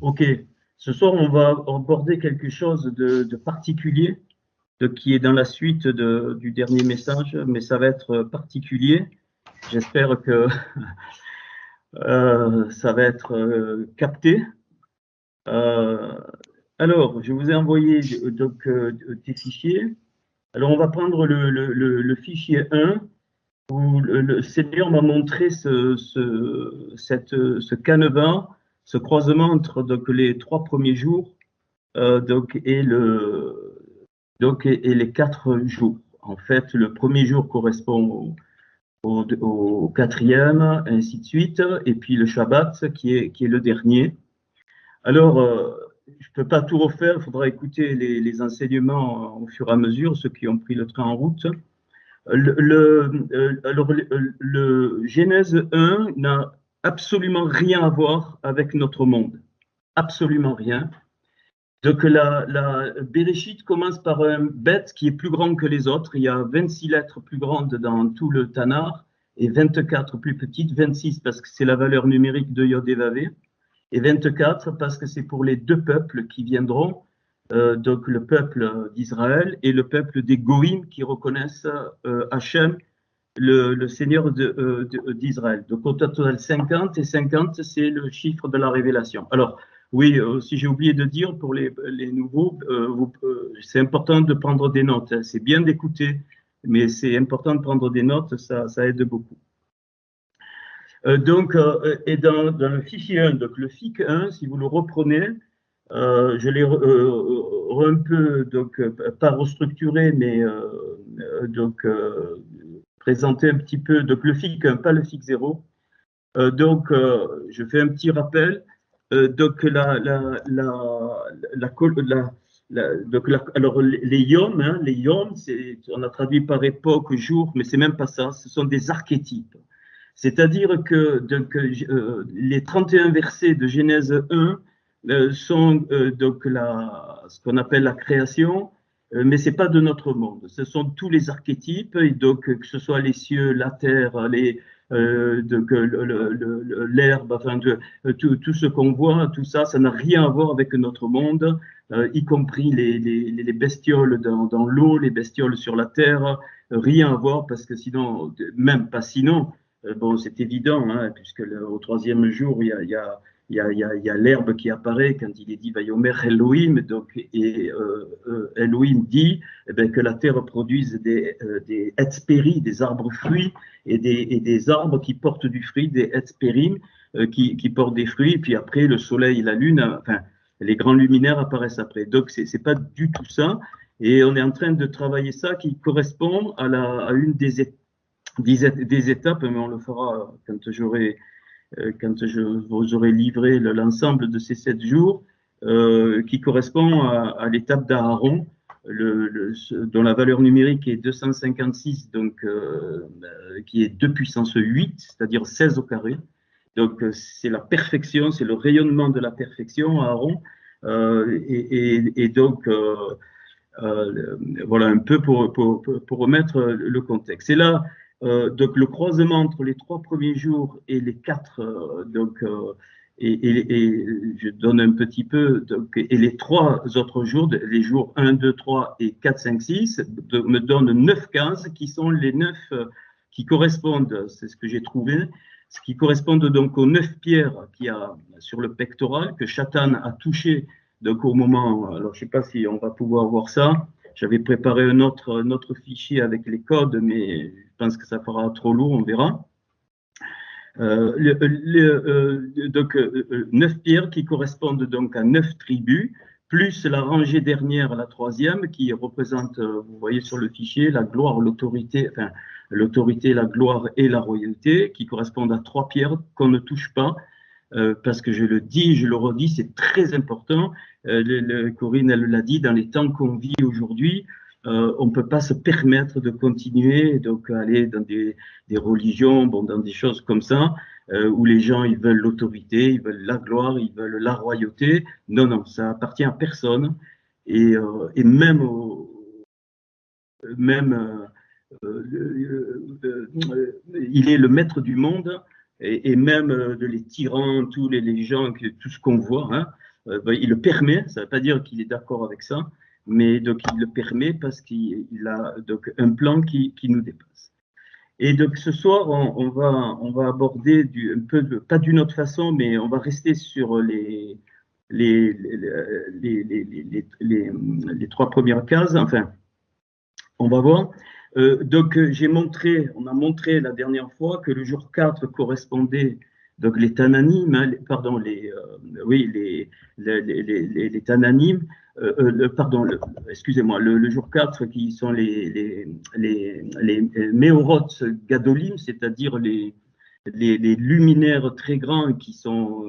Ok, ce soir on va aborder quelque chose de particulier, qui est dans la suite du dernier message, mais ça va être particulier. J'espère que ça va être capté. Euh, alors, je vous ai envoyé des fichiers. Alors, on va prendre le fichier 1 où le Seigneur m'a montré ce canevas, ce croisement entre les 3 premiers jours et les 4 jours. En fait, le premier jour correspond au quatrième, ainsi de suite, et puis le Shabbat qui est le dernier. Alors, je ne peux pas tout refaire, il faudra écouter les enseignements au fur et à mesure, ceux qui ont pris le train en route. Alors, le Genèse 1 n'a absolument rien à voir avec notre monde. Absolument rien. Donc, la Bereshit commence par un bête qui est plus grand que les autres. Il y a 26 lettres plus grandes dans tout le Tanakh et 24 plus petites, 26 parce que c'est la valeur numérique de Yod et Vavé, et 24 parce que c'est pour les 2 peuples qui viendront, donc le peuple d'Israël et le peuple des Goïm qui reconnaissent Hachem, le Seigneur d'Israël. Donc au total 50, et 50 c'est le chiffre de la révélation. Alors oui, si j'ai oublié de dire pour les nouveaux, c'est important de prendre des notes, hein. C'est bien d'écouter, mais c'est important de prendre des notes, ça aide beaucoup. Et dans le fichier 1, donc le FIC 1, si vous le reprenez, je l'ai un peu, pas restructuré, mais présenté un petit peu, donc le FIC 1, pas le FIC 0. Je fais un petit rappel. Alors les yom, hein, on a traduit par époque, jour, mais c'est même pas ça, ce sont des archétypes. C'est-à-dire que les 31 versets de Genèse 1 sont ce qu'on appelle la création, mais c'est pas de notre monde. Ce sont tous les archétypes, et donc que ce soit les cieux, la terre, l'herbe, enfin tout ce qu'on voit, tout ça, ça n'a rien à voir avec notre monde, y compris les bestioles dans l'eau, les bestioles sur la terre, rien à voir parce que sinon, même pas sinon. Bon, c'est évident, hein, puisque au 3e jour, il y a l'herbe qui apparaît quand il est dit Vayomer Elohim, et Elohim dit que la terre produise des etzperi, des arbres fruits, et des arbres qui portent du fruit, des etzperim, qui portent des fruits, et puis après le soleil et la lune, enfin, les grands luminaires apparaissent après. Donc, c'est pas du tout ça, et on est en train de travailler ça qui correspond à une des étapes, mais on le fera quand je vous aurai livré l'ensemble de ces 7 jours, qui correspond à l'étape d'Aaron, dont la valeur numérique est 256, donc qui est 2 puissance 8, c'est-à-dire 16 au carré. Donc c'est la perfection, c'est le rayonnement de la perfection, Aaron. Voilà un peu pour remettre le contexte. Et là, donc le croisement entre les 3 premiers jours et les 4, et je donne un petit peu, et les 3 autres jours, les jours 1, 2, 3 et 4, 5, 6, me donnent 9 cases qui sont les 9 qui correspondent, c'est ce que j'ai trouvé, ce qui correspondent donc aux 9 pierres qu'il y a sur le pectoral, que Satan a touché. Donc au moment, alors je ne sais pas si on va pouvoir voir ça, j'avais préparé un autre fichier avec les codes, mais je pense que ça fera trop lourd, on verra. 9 pierres qui correspondent donc à 9 tribus, plus la rangée dernière, la 3e, qui représente, vous voyez sur le fichier, la gloire, l'autorité, enfin l'autorité, la gloire et la royauté, qui correspondent à 3 pierres qu'on ne touche pas, parce que je le dis, je le redis, c'est très important. Corinne, elle l'a dit, dans les temps qu'on vit aujourd'hui, on ne peut pas se permettre de continuer, donc aller dans des religions, bon, dans des choses comme ça, où les gens ils veulent l'autorité, ils veulent la gloire, ils veulent la royauté. Non, non, ça appartient à personne. Et même, il est le maître du monde, et même les tyrans, tous les gens, tout ce qu'on voit, hein, il le permet, ça ne veut pas dire qu'il est d'accord avec ça, mais donc il le permet parce qu'il a donc un plan qui nous dépasse. Et donc ce soir, on va aborder un peu, pas d'une autre façon, mais on va rester sur les, les trois premières cases. Enfin, on va voir. On a montré la dernière fois que le jour 4 correspondait, donc les Tananim, hein, pardon, les Tananim, excusez-moi, le jour 4 qui sont les Méorot Gadolim, c'est-à-dire les luminaires très grands qui ont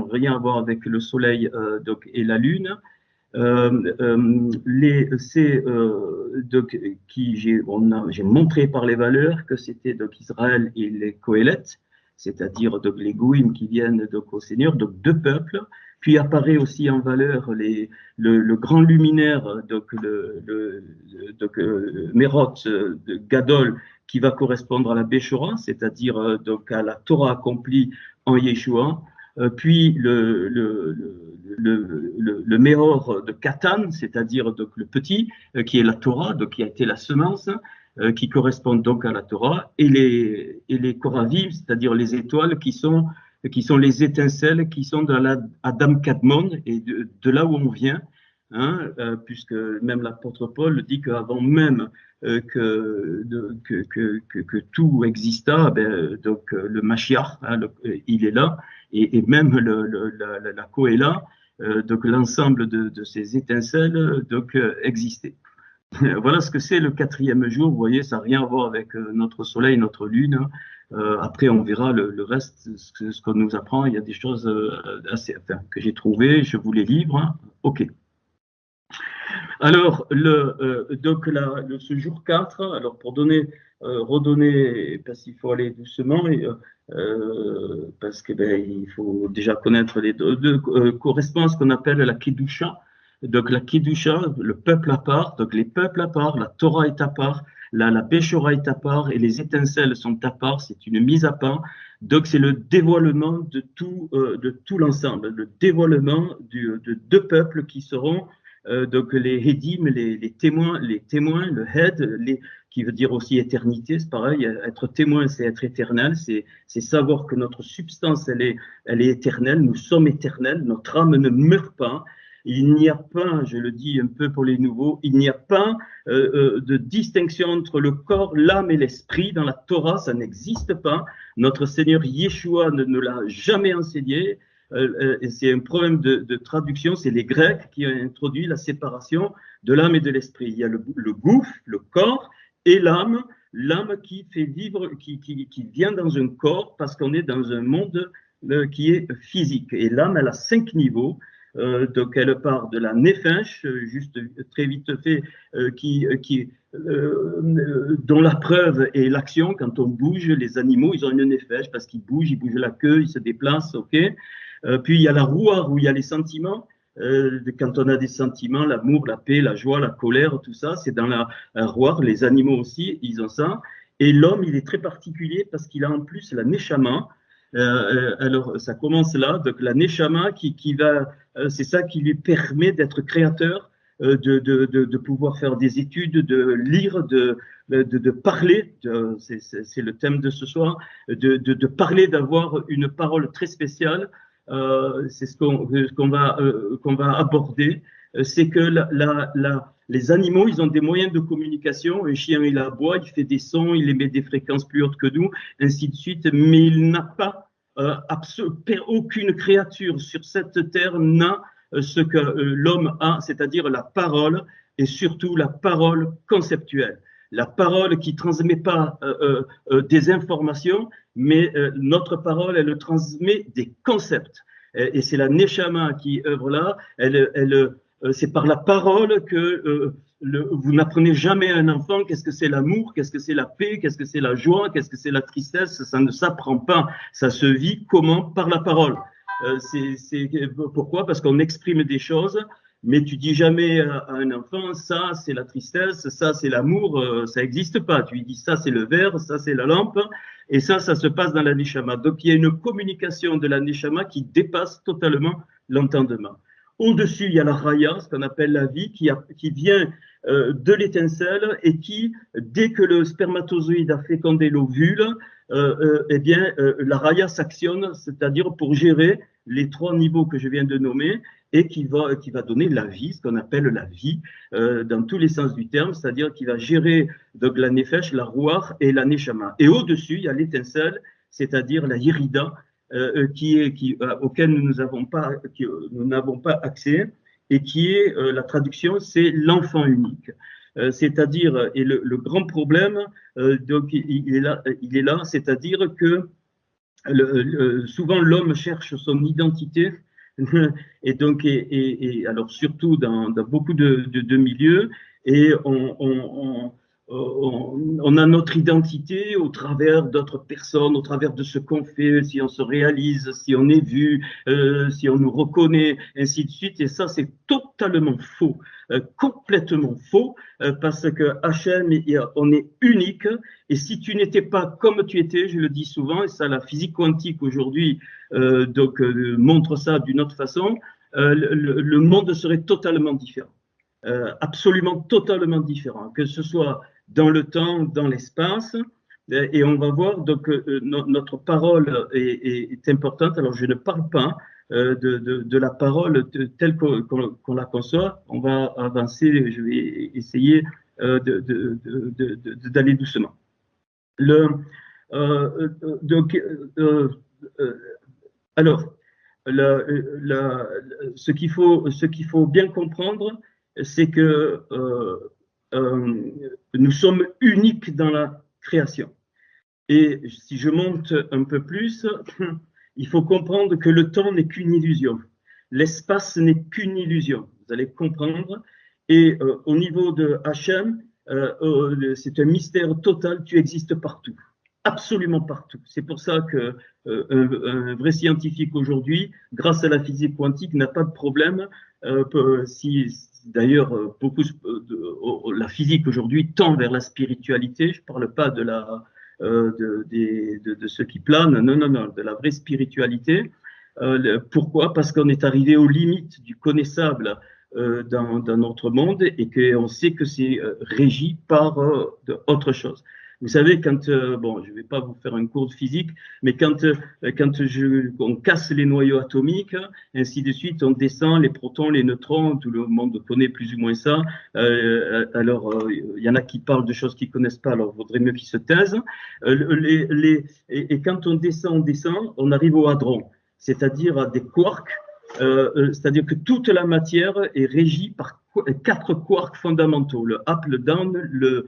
rien à voir avec le soleil donc, et la lune. J'ai montré par les valeurs que c'était donc Israël et les Kohéletes, c'est-à-dire donc les Goïm qui viennent donc au Seigneur, donc deux peuples. Puis apparaît aussi en valeur le grand luminaire, donc Merot de Gadol, qui va correspondre à la Béchora, c'est-à-dire donc à la Torah accomplie en Yeshua. Puis le Méor de Katan, c'est-à-dire donc le petit, qui est la Torah, donc qui a été la semence, qui correspond donc à la Torah, et les Koravim, c'est-à-dire les étoiles qui sont les étincelles qui sont dans l'Adam Kadmon, et de là où on vient, hein, puisque même l'apôtre Paul dit qu'avant même que tout exista, donc le Mashiach, hein, il est là, et même la Kohéla, donc l'ensemble de ces étincelles donc existait. Voilà ce que c'est le quatrième jour. Vous voyez, ça n'a rien à voir avec notre soleil, notre lune. Après, on verra le reste, ce qu'on nous apprend. Il y a des choses que j'ai trouvées, je vous les livre. Hein. OK. Alors, ce jour 4, alors pour redonner, parce qu'il faut aller doucement, parce que il faut déjà connaître les deux correspond à ce qu'on appelle la Kedusha. Donc la Kedusha, le peuple à part, donc les peuples à part, la Torah est à part, la Béchora est à part et les étincelles sont à part, c'est une mise à part. Donc c'est le dévoilement de tout l'ensemble, le dévoilement de deux peuples qui seront donc les Hedim, les témoins, le Hed, qui veut dire aussi éternité, c'est pareil, être témoin, c'est être éternel, c'est savoir que notre substance, elle est éternelle, nous sommes éternels, notre âme ne meurt pas. Il n'y a pas, je le dis un peu pour les nouveaux, il n'y a pas de distinction entre le corps, l'âme et l'esprit. Dans la Torah, ça n'existe pas. Notre Seigneur Yeshua ne l'a jamais enseigné. C'est un problème de traduction, c'est les Grecs qui ont introduit la séparation de l'âme et de l'esprit. Il y a le gouffre, le corps, et l'âme qui fait vivre, qui vient dans un corps parce qu'on est dans un monde qui est physique. Et l'âme, elle a 5 niveaux. Donc elle part de la nefesh, juste très vite fait, dont la preuve est l'action. Quand on bouge, les animaux, ils ont une nefesh parce qu'ils bougent la queue, ils se déplacent, ok. Puis il y a la roua, où il y a les sentiments. Quand on a des sentiments, l'amour, la paix, la joie, la colère, tout ça, c'est dans la roua. Les animaux aussi, ils ont ça. Et l'homme, il est très particulier parce qu'il a en plus la neshama. Alors, ça commence là. Donc, la neshama qui va, c'est ça qui lui permet d'être créateur, de pouvoir faire des études, de lire, de parler. C'est le thème de ce soir, de parler, d'avoir une parole très spéciale. C'est ce qu'on va aborder. C'est que les animaux, ils ont des moyens de communication. Un chien, il aboie, il fait des sons, il émet des fréquences plus hautes que nous, ainsi de suite. Mais il n'a pas, aucune créature sur cette terre n'a ce que l'homme a, c'est-à-dire la parole, et surtout la parole conceptuelle. La parole qui ne transmet pas des informations, mais notre parole, elle transmet des concepts. Et c'est la Neshama qui œuvre là. C'est par la parole que vous n'apprenez jamais à un enfant qu'est-ce que c'est l'amour, qu'est-ce que c'est la paix, qu'est-ce que c'est la joie, qu'est-ce que c'est la tristesse. Ça ne s'apprend pas. Ça se vit comment? Par la parole. Pourquoi? Parce qu'on exprime des choses, mais tu dis jamais à un enfant, ça c'est la tristesse, ça c'est l'amour, ça n'existe pas. Tu lui dis, ça c'est le verre, ça c'est la lampe, et ça se passe dans la Neshama. Donc il y a une communication de la Neshama qui dépasse totalement l'entendement. Au-dessus, il y a la raya, ce qu'on appelle la vie, qui vient de l'étincelle et qui, dès que le spermatozoïde a fécondé l'ovule, eh bien, la raya s'actionne, c'est-à-dire pour gérer les 3 niveaux que je viens de nommer, et qui va donner la vie, ce qu'on appelle la vie, dans tous les sens du terme, c'est-à-dire qui va gérer donc, la nefesh, la rouar et la neshama. Et au-dessus, il y a l'étincelle, c'est-à-dire la yirida, auquel nous n'avons pas accès, et qui est, la traduction, c'est l'enfant unique. C'est-à-dire, et le grand problème, donc il est là, c'est-à-dire que souvent l'homme cherche son identité, et donc, alors surtout dans beaucoup de milieux, et on a notre identité au travers d'autres personnes, au travers de ce qu'on fait, si on se réalise, si on est vu, si on nous reconnaît, ainsi de suite. Et ça, c'est totalement faux, complètement faux, parce que Hachem, on est unique. Et si tu n'étais pas comme tu étais, je le dis souvent, et ça, la physique quantique aujourd'hui montre ça d'une autre façon, le monde serait totalement différent. Absolument totalement différent, que ce soit dans le temps, dans l'espace, et on va voir donc notre parole est importante. Alors je ne parle pas de la parole telle qu'on la conçoit. On va avancer. Je vais essayer d'aller doucement. Alors, ce qu'il faut bien comprendre, c'est que nous sommes uniques dans la création. Et si je monte un peu plus, il faut comprendre que le temps n'est qu'une illusion. L'espace n'est qu'une illusion. Vous allez comprendre. Et au niveau de Hachem, c'est un mystère total. Tu existes partout. Absolument partout. C'est pour ça que un vrai scientifique aujourd'hui, grâce à la physique quantique, n'a pas de problème. D'ailleurs, la physique aujourd'hui tend vers la spiritualité. Je ne parle pas de ceux qui planent, non, de la vraie spiritualité. Pourquoi? Parce qu'on est arrivé aux limites du connaissable dans notre monde et qu'on sait que c'est régi par autre chose. Vous savez, quand, bon, je ne vais pas vous faire un cours de physique, mais quand on casse les noyaux atomiques, ainsi de suite, on descend les protons, les neutrons, tout le monde connaît plus ou moins ça. Alors, il y en a qui parlent de choses qu'ils ne connaissent pas, alors il vaudrait mieux qu'ils se taisent. Et quand on descend, on arrive au hadron, c'est-à-dire à des quarks, c'est-à-dire que toute la matière est régie par 4 quarks fondamentaux, le up, le down, le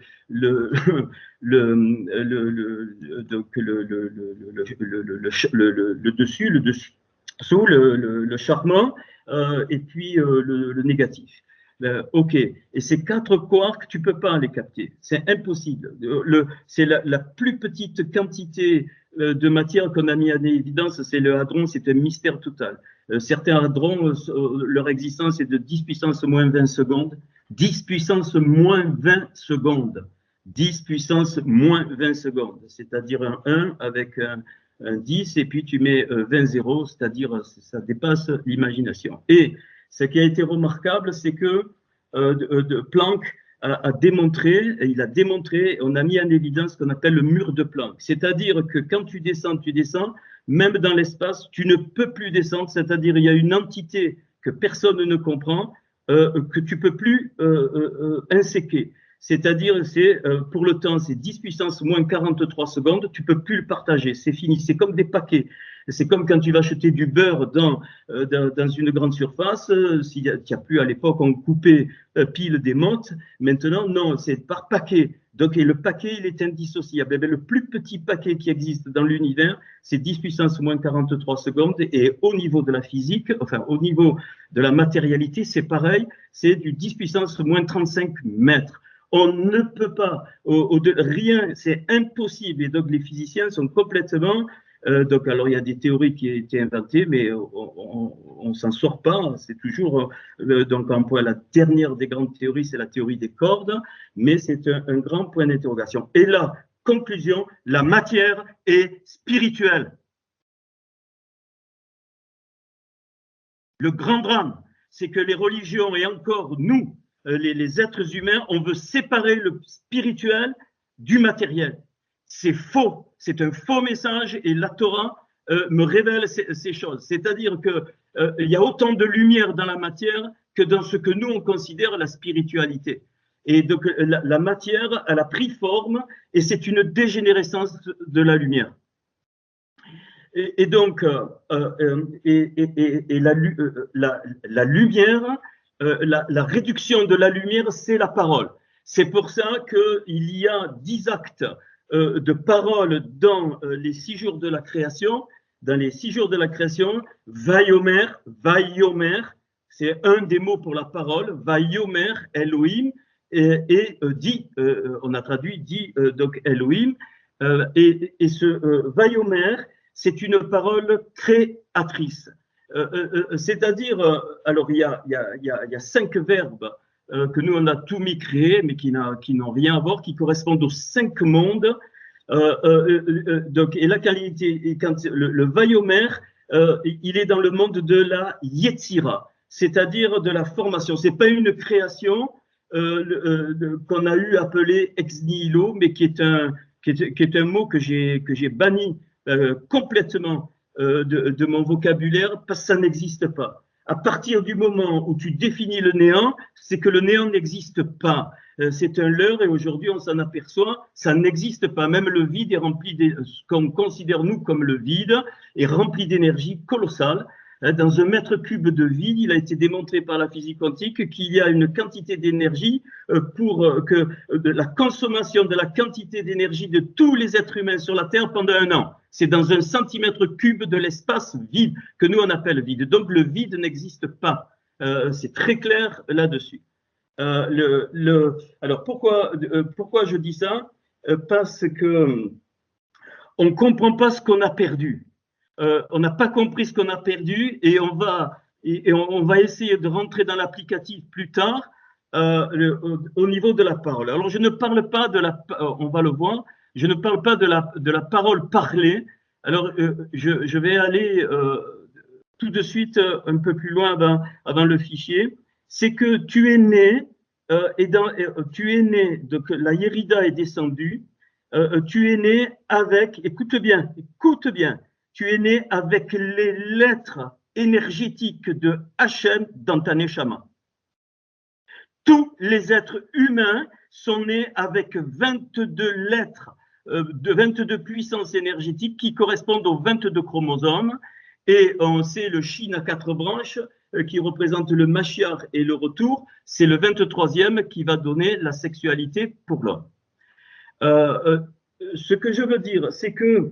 dessus, le dessous, le charmant, et puis le négatif. OK. Et ces 4 quarks, tu ne peux pas les capter. C'est impossible. C'est la plus petite quantité de matière qu'on a mis en évidence, c'est le hadron, c'est un mystère total. Certains hadrons, leur existence est de 10 puissance moins 20 secondes. 10 puissance moins 20 secondes. 10 puissance moins 20 secondes, c'est-à-dire un 1 avec un 10, et puis tu mets 20 zéros, c'est-à-dire ça dépasse l'imagination. Et ce qui a été remarquable, c'est que Planck a démontré, et il a démontré, on a mis en évidence ce qu'on appelle le mur de Planck. C'est-à-dire que quand tu descends, même dans l'espace, tu ne peux plus descendre, c'est-à-dire il y a une entité que personne ne comprend, que tu ne peux plus inséquer. C'est-à-dire, pour le temps, c'est 10 puissance moins 43 secondes, tu ne peux plus le partager, c'est fini, c'est comme des paquets. C'est comme quand tu vas acheter du beurre dans une grande surface, s'il n'y a plus à l'époque, on coupait pile des mottes, maintenant, non, c'est par paquet. Donc, et le paquet, il est indissociable. Le plus petit paquet qui existe dans l'univers, c'est 10 puissance moins 43 secondes, et au niveau de la physique, enfin, au niveau de la matérialité, c'est pareil, c'est du 10 puissance moins 35 mètres. On ne peut pas, rien, c'est impossible. Et donc, les physiciens sont complètement. Donc, alors, il y a des théories qui ont été inventées, mais on ne s'en sort pas. C'est toujours, donc, un point, la dernière des grandes théories, c'est la théorie des cordes, mais c'est un grand point d'interrogation. Et là, conclusion, la matière est spirituelle. Le grand drame, c'est que les religions et encore nous, les êtres humains, on veut séparer le spirituel du matériel. C'est faux, c'est un faux message et la Torah me révèle ces choses. C'est-à-dire qu'il y a autant de lumière dans la matière que dans ce que nous, on considère la spiritualité. Et donc, la matière, elle a pris forme et c'est une dégénérescence de la lumière. Et donc, la lumière, la réduction de la lumière, c'est la parole. C'est pour ça qu'il y a 10 actes de parole dans les 6 jours de la création. Dans les 6 jours de la création, Vayomer, Vayomer, c'est un des mots pour la parole, Vayomer, Elohim, et dit, on a traduit, dit donc Elohim, et ce Vayomer, c'est une parole créatrice. C'est-à-dire, alors il y a 5 verbes que nous on a tout mis créé, mais qui n'ont rien à voir, qui correspondent aux 5 mondes. Donc, et la qualité, quand le Vayomer, il est dans le monde de la Yetzira, c'est-à-dire de la formation. C'est pas une création qu'on a eu appelé ex nihilo, mais qui est un mot que j'ai banni complètement de mon vocabulaire parce que ça n'existe pas. À partir du moment où tu définis le néant, c'est que le néant n'existe pas. C'est un leurre et aujourd'hui on s'en aperçoit, ça n'existe pas. Même le vide est rempli, ce qu'on considère nous comme le vide, est rempli d'énergie colossale. Dans un mètre cube de vide, il a été démontré par la physique quantique qu'il y a une quantité d'énergie pour que la consommation de la quantité d'énergie de tous les êtres humains sur la Terre pendant un an. C'est dans un centimètre cube de l'espace vide que nous on appelle vide. Donc le vide n'existe pas. C'est très clair là-dessus. Alors pourquoi je dis ça? Parce que on ne comprend pas ce qu'on a perdu. On n'a pas compris ce qu'on a perdu et on va essayer de rentrer dans l'applicatif plus tard au niveau de la parole. Alors je ne parle pas on va le voir, je ne parle pas de la parole parlée. Alors je vais aller tout de suite un peu plus loin avant le fichier. C'est que tu es né donc la Yérida est descendue. Tu es né avec, écoute bien, tu es né avec les lettres énergétiques de Hachem dans ta Neshama. Tous les êtres humains sont nés avec 22 lettres, 22 puissances énergétiques qui correspondent aux 22 chromosomes. Et on sait le Shin à 4 branches qui représente le Mashiach et le retour. C'est le 23e qui va donner la sexualité pour l'homme. Ce que je veux dire, c'est que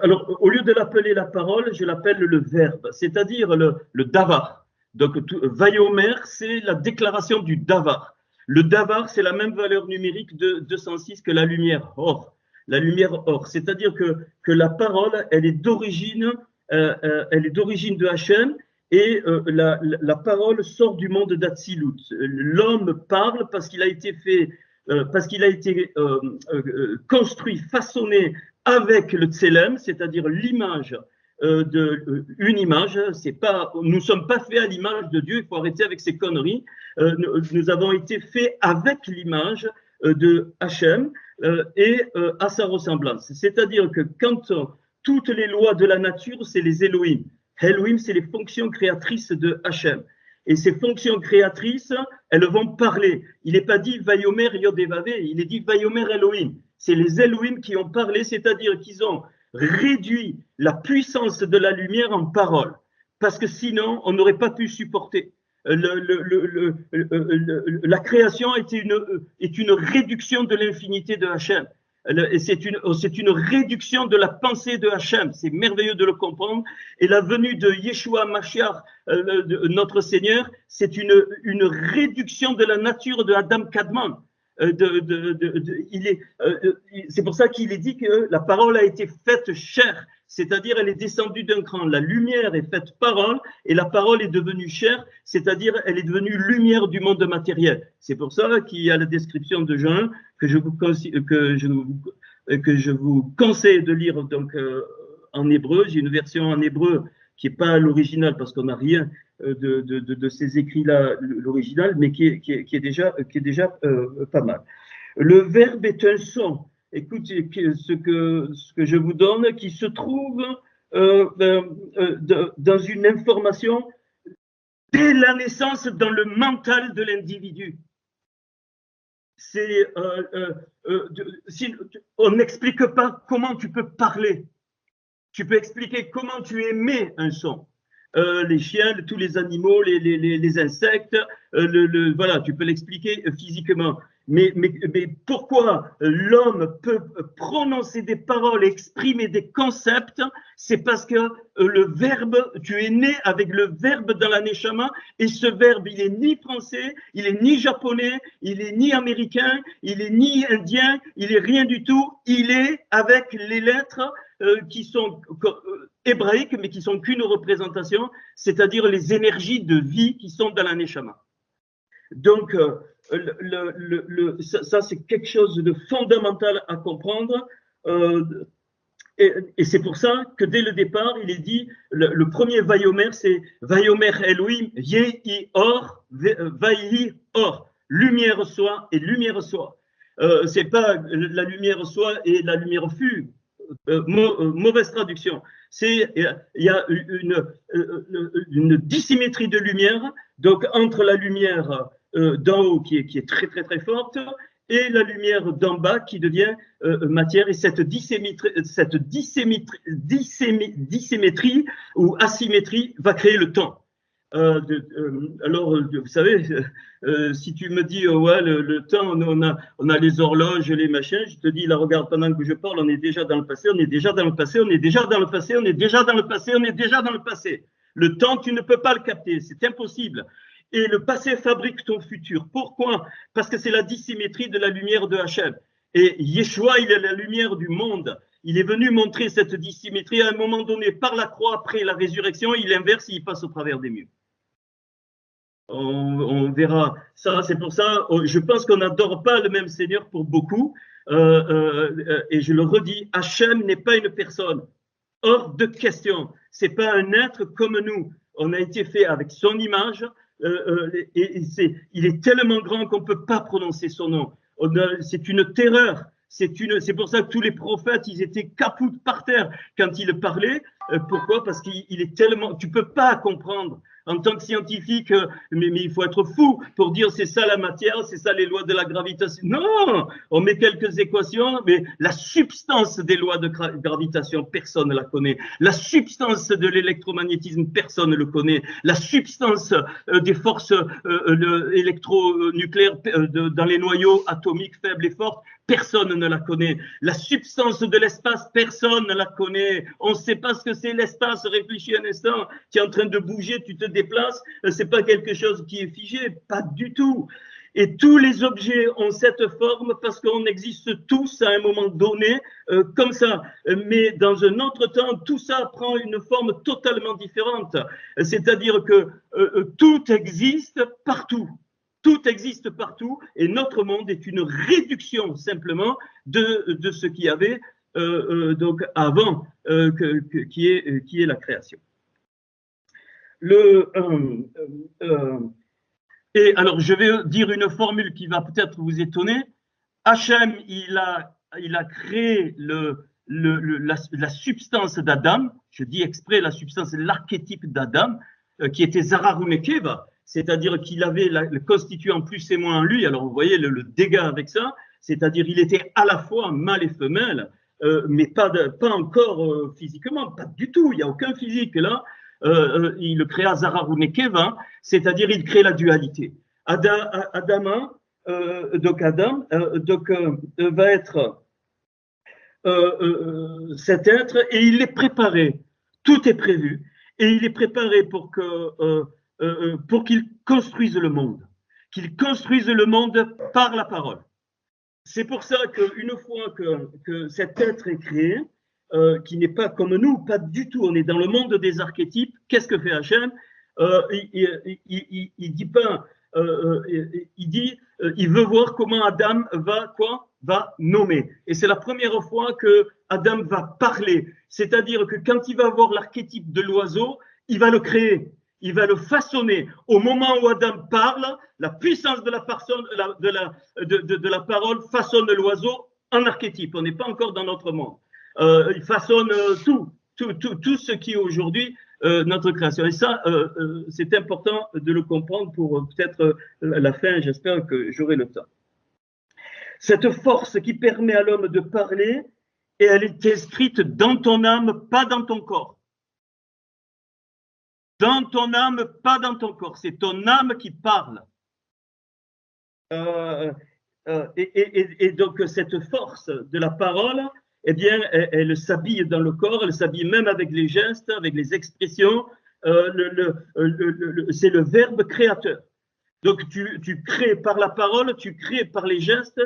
alors, au lieu de l'appeler la parole, je l'appelle le verbe, c'est-à-dire le davar. Donc, Vayomer, c'est la déclaration du davar. Le davar, c'est la même valeur numérique de 206 que la lumière or. La lumière or, c'est-à-dire que la parole, elle est d'origine de Hachem et la parole sort du monde d'Atsilut. L'homme parle parce qu'il a été fait. Parce qu'il a été construit, façonné avec le Tselem, c'est-à-dire l'image une image. Nous ne sommes pas faits à l'image de Dieu, il faut arrêter avec ces conneries. Nous avons été faits avec l'image de Hachem et à sa ressemblance. C'est-à-dire que quand toutes les lois de la nature, c'est les Elohim. Elohim, c'est les fonctions créatrices de Hachem. Et ces fonctions créatrices, elles vont parler. Il n'est pas dit Vayomer Yodevave, il est dit Vayomer Elohim. C'est les Elohim qui ont parlé, c'est-à-dire qu'ils ont réduit la puissance de la lumière en parole. Parce que sinon, on n'aurait pas pu supporter. La création est une réduction de l'infinité de Hachem. C'est une réduction de la pensée de Hachem. C'est merveilleux de le comprendre. Et la venue de Yeshua Mashiach, notre Seigneur, c'est une réduction de la nature de Adam Kadmon. C'est pour ça qu'il est dit que la parole a été faite chair, c'est-à-dire elle est descendue d'un cran. La lumière est faite parole et la parole est devenue chair, c'est-à-dire elle est devenue lumière du monde matériel. C'est pour ça qu'il y a la description de Jean 1 que je vous conseille de lire donc en hébreu. J'ai une version en hébreu qui est pas l'original parce qu'on n'a rien de ces écrits-là, l'original, mais qui est déjà pas mal. Le verbe est un son. Écoutez, ce que je vous donne, qui se trouve dans une information dès la naissance dans le mental de l'individu. C'est, on n'explique pas comment tu peux parler. Tu peux expliquer comment tu émets un son. Les chiens, tous les animaux, les insectes, voilà, tu peux l'expliquer physiquement. Mais pourquoi l'homme peut prononcer des paroles, exprimer des concepts? C'est parce que le verbe, tu es né avec le verbe dans la neshama, et ce verbe, il est ni français, il est ni japonais, il est ni américain, il est ni indien, il est rien du tout. Il est avec les lettres qui sont hébraïques, mais qui sont qu'une représentation, c'est-à-dire les énergies de vie qui sont dans la neshama. Donc, ça c'est quelque chose de fondamental à comprendre. Et c'est pour ça que dès le départ, il est dit, le premier Vayomer, c'est Vayomer Elohim, Yehi Or, Vayi Or. Lumière soit et lumière soit. C'est pas la lumière soit et la lumière fut. Mauvaise traduction. Il y a une dissymétrie de lumière, donc entre la lumière d'en haut qui est très très très forte et la lumière d'en bas qui devient matière, et cette dissymétrie ou asymétrie va créer le temps. Alors, vous savez, si tu me dis, ouais, le temps, on a les horloges, les machins, je te dis, là, regarde, pendant que je parle, on est déjà dans le passé, on est déjà dans le passé, on est déjà dans le passé, on est déjà dans le passé, on est déjà dans le passé. Le temps, tu ne peux pas le capter, c'est impossible. Et le passé fabrique ton futur. Pourquoi? Parce que c'est la dissymétrie de la lumière de Hachem. Et Yeshua, il est la lumière du monde. Il est venu montrer cette dissymétrie à un moment donné par la croix, après la résurrection, il inverse, il passe au travers des murs. On verra ça, c'est pour ça, je pense qu'on n'adore pas le même Seigneur pour beaucoup, et je le redis, Hachem n'est pas une personne, hors de question, c'est pas un être comme nous, on a été fait avec son image, et il est tellement grand qu'on ne peut pas prononcer son nom, c'est une terreur. C'est pour ça que tous les prophètes, ils étaient capoutes par terre quand ils parlaient. Pourquoi? Parce qu'il est tellement, tu peux pas comprendre. En tant que scientifique, mais il faut être fou pour dire c'est ça la matière, c'est ça les lois de la gravitation. Non, on met quelques équations, mais la substance des lois de gravitation, personne ne la connaît. La substance de l'électromagnétisme, personne ne le connaît. La substance des forces électronucléaires dans les noyaux atomiques faibles et fortes, personne ne la connaît. La substance de l'espace, personne ne la connaît. On ne sait pas ce que c'est l'espace. Réfléchis un instant. Tu es en train de bouger, tu te déplaces. C'est pas quelque chose qui est figé. Pas du tout. Et tous les objets ont cette forme parce qu'on existe tous à un moment donné comme ça. Mais dans un autre temps, tout ça prend une forme totalement différente. C'est-à-dire que tout existe partout. Tout existe partout et notre monde est une réduction simplement de ce qu'il y avait donc avant qui est la création. Et alors je vais dire une formule qui va peut-être vous étonner. Hachem, il a créé la substance d'Adam, je dis exprès la substance, l'archétype d'Adam, qui était Zahar Nekeva. C'est-à-dire qu'il avait le constituant plus et moins en lui. Alors, vous voyez le dégât avec ça. C'est-à-dire il était à la fois mâle et femelle, mais pas encore physiquement, pas du tout. Il n'y a aucun physique là. Il créa Zahar Nekeva, c'est-à-dire il crée la dualité. Adam va être cet être et il est préparé. Tout est prévu. Et il est préparé pour qu'il construise le monde, par la parole. C'est pour ça qu'une fois que cet être est créé, qui n'est pas comme nous, pas du tout, on est dans le monde des archétypes, qu'est-ce que fait Hachem? Il dit pas, il dit, il veut voir comment Adam va nommer. Et c'est la première fois que Adam va parler. C'est-à-dire que quand il va voir l'archétype de l'oiseau, il va le créer. Il va le façonner. Au moment où Adam parle, la puissance de la parole façonne l'oiseau en archétype. On n'est pas encore dans notre monde. Il façonne tout ce qui est aujourd'hui notre création. Et ça, c'est important de le comprendre pour peut-être la fin. J'espère que j'aurai le temps. Cette force qui permet à l'homme de parler, et elle est inscrite dans ton âme, pas dans ton corps. Dans ton âme, pas dans ton corps. C'est ton âme qui parle. Et donc, cette force de la parole, eh bien, elle s'habille dans le corps, elle s'habille même avec les gestes, avec les expressions. C'est le verbe créateur. Donc, tu crées par la parole, tu crées par les gestes,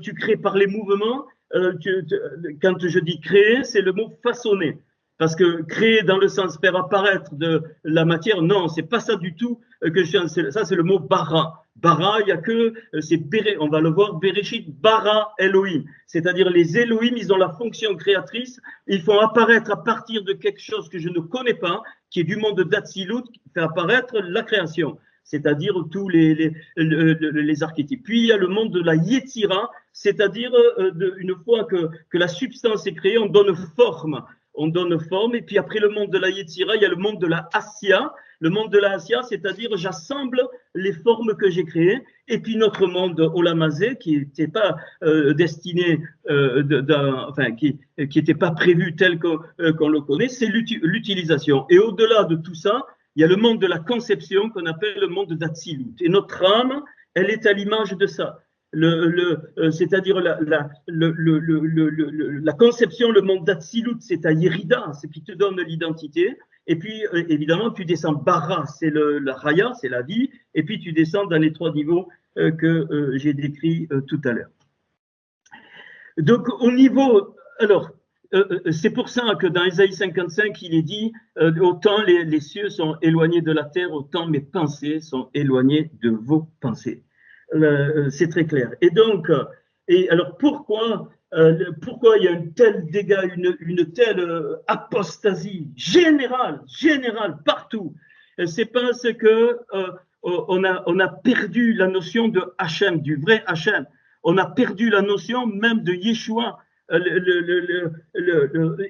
tu crées par les mouvements. Quand je dis créer, c'est le mot façonner. Parce que créer dans le sens faire apparaître de la matière, non, c'est pas ça du tout que ça, c'est le mot bara. Bara, il y a que, c'est on va le voir, Bereshit, bara Elohim. C'est-à-dire les Elohim, ils ont la fonction créatrice, ils font apparaître à partir de quelque chose que je ne connais pas, qui est du monde d'Atsilut, qui fait apparaître la création. C'est-à-dire tous les archétypes. Puis il y a le monde de la Yetzira, c'est-à-dire une fois que la substance est créée, on donne forme. Et puis après le monde de la Yetzira, il y a le monde de la Asya. Le monde de la Asya, c'est-à-dire j'assemble les formes que j'ai créées. Et puis notre monde Olamazé, qui n'était pas destiné, qui n'était pas prévu tel qu'on le connaît, c'est l'utilisation. Et au-delà de tout ça, il y a le monde de la conception qu'on appelle le monde d'Atsilut. Et notre âme, elle est à l'image de ça. C'est-à-dire la conception, le monde d'Atsilut, c'est à Yerida, ce qui te donne l'identité. Et puis, évidemment, tu descends Bara, c'est la Raya, c'est la vie. Et puis, tu descends dans les 3 niveaux que j'ai décrits tout à l'heure. Donc, au niveau... Alors, c'est pour ça que dans Ésaïe 55, il est dit autant les cieux sont éloignés de la terre, autant mes pensées sont éloignées de vos pensées. C'est très clair. Et donc, alors pourquoi il y a un tel dégât, une telle apostasie générale partout? C'est parce que on a perdu la notion de Hachem, du vrai Hachem. On a perdu la notion même de Yeshua.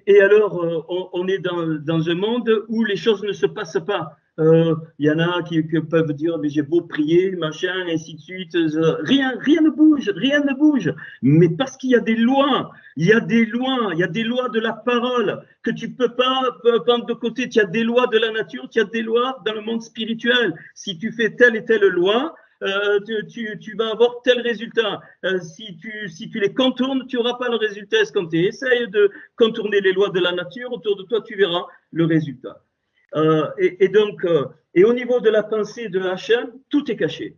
Et alors, on est dans un monde où les choses ne se passent pas. Il y en a qui peuvent dire, mais j'ai beau prier, machin, ainsi de suite, rien ne bouge. Mais parce qu'il y a des lois, il y a des lois de la parole que tu peux pas prendre de côté. Il y a des lois de la nature, il y a des lois dans le monde spirituel. Si tu fais telle et telle loi, tu vas avoir tel résultat. Si tu les contournes, tu n'auras pas le résultat escompté. Essaye de contourner les lois de la nature, autour de toi, tu verras le résultat. Et donc, au niveau de la pensée de Hachem, tout est caché.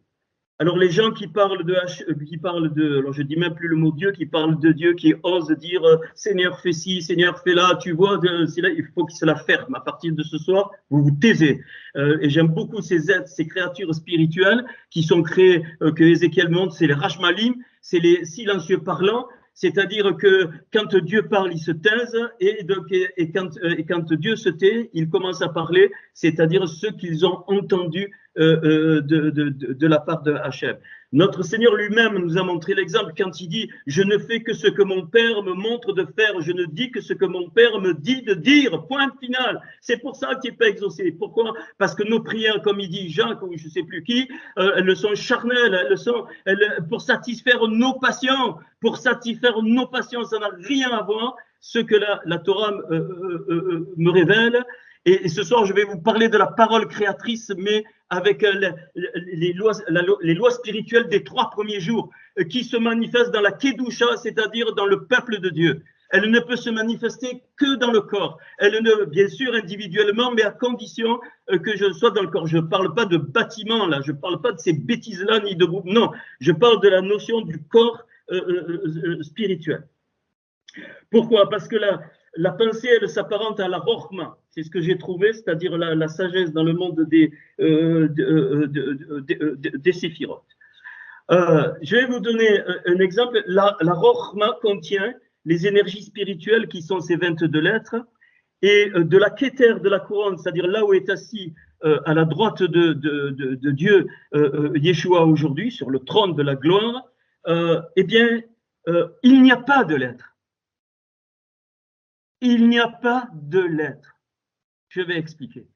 Alors les gens qui parlent alors je dis même plus le mot Dieu, qui parlent de Dieu, qui osent dire Seigneur fais ci, Seigneur fais là, tu vois, là, il faut qu'ils se la ferment. À partir de ce soir, vous vous taisez. Et j'aime beaucoup ces êtres, ces créatures spirituelles qui sont créées, que Ézéchiel montre, c'est les Rashmalim, c'est les silencieux parlants. C'est-à-dire que quand Dieu parle, il se taise, et quand Dieu se tait, il commence à parler, c'est-à-dire ce qu'ils ont entendu de la part de Hachem. Notre Seigneur lui-même nous a montré l'exemple quand il dit « Je ne fais que ce que mon Père me montre de faire, je ne dis que ce que mon Père me dit de dire, point final. » C'est pour ça qu'il n'est pas exaucé. Pourquoi? Parce que nos prières, comme il dit Jacques ou je ne sais plus qui, elles sont charnelles, pour satisfaire nos passions. Pour satisfaire nos passions, ça n'a rien à voir ce que la Torah me révèle. Et ce soir, je vais vous parler de la parole créatrice, mais avec les lois spirituelles des 3 premiers jours, qui se manifestent dans la Kedusha, c'est-à-dire dans le peuple de Dieu. Elle ne peut se manifester que dans le corps. Bien sûr, individuellement, mais à condition que je sois dans le corps. Je ne parle pas de bâtiment, là. Je ne parle pas de ces bêtises-là, ni de groupes. Non, je parle de la notion du corps spirituel. Pourquoi? Parce que la pensée, elle s'apparente à la rochma. C'est ce que j'ai trouvé, c'est-à-dire la sagesse dans le monde des séphirotes. Je vais vous donner un exemple. La rochma contient les énergies spirituelles qui sont ces 22 lettres, et de la kéter de la couronne, c'est-à-dire là où est assis à la droite de Dieu, Yeshua aujourd'hui, sur le trône de la gloire, eh bien, il n'y a pas de lettres. Il n'y a pas de lettres. Je vais expliquer.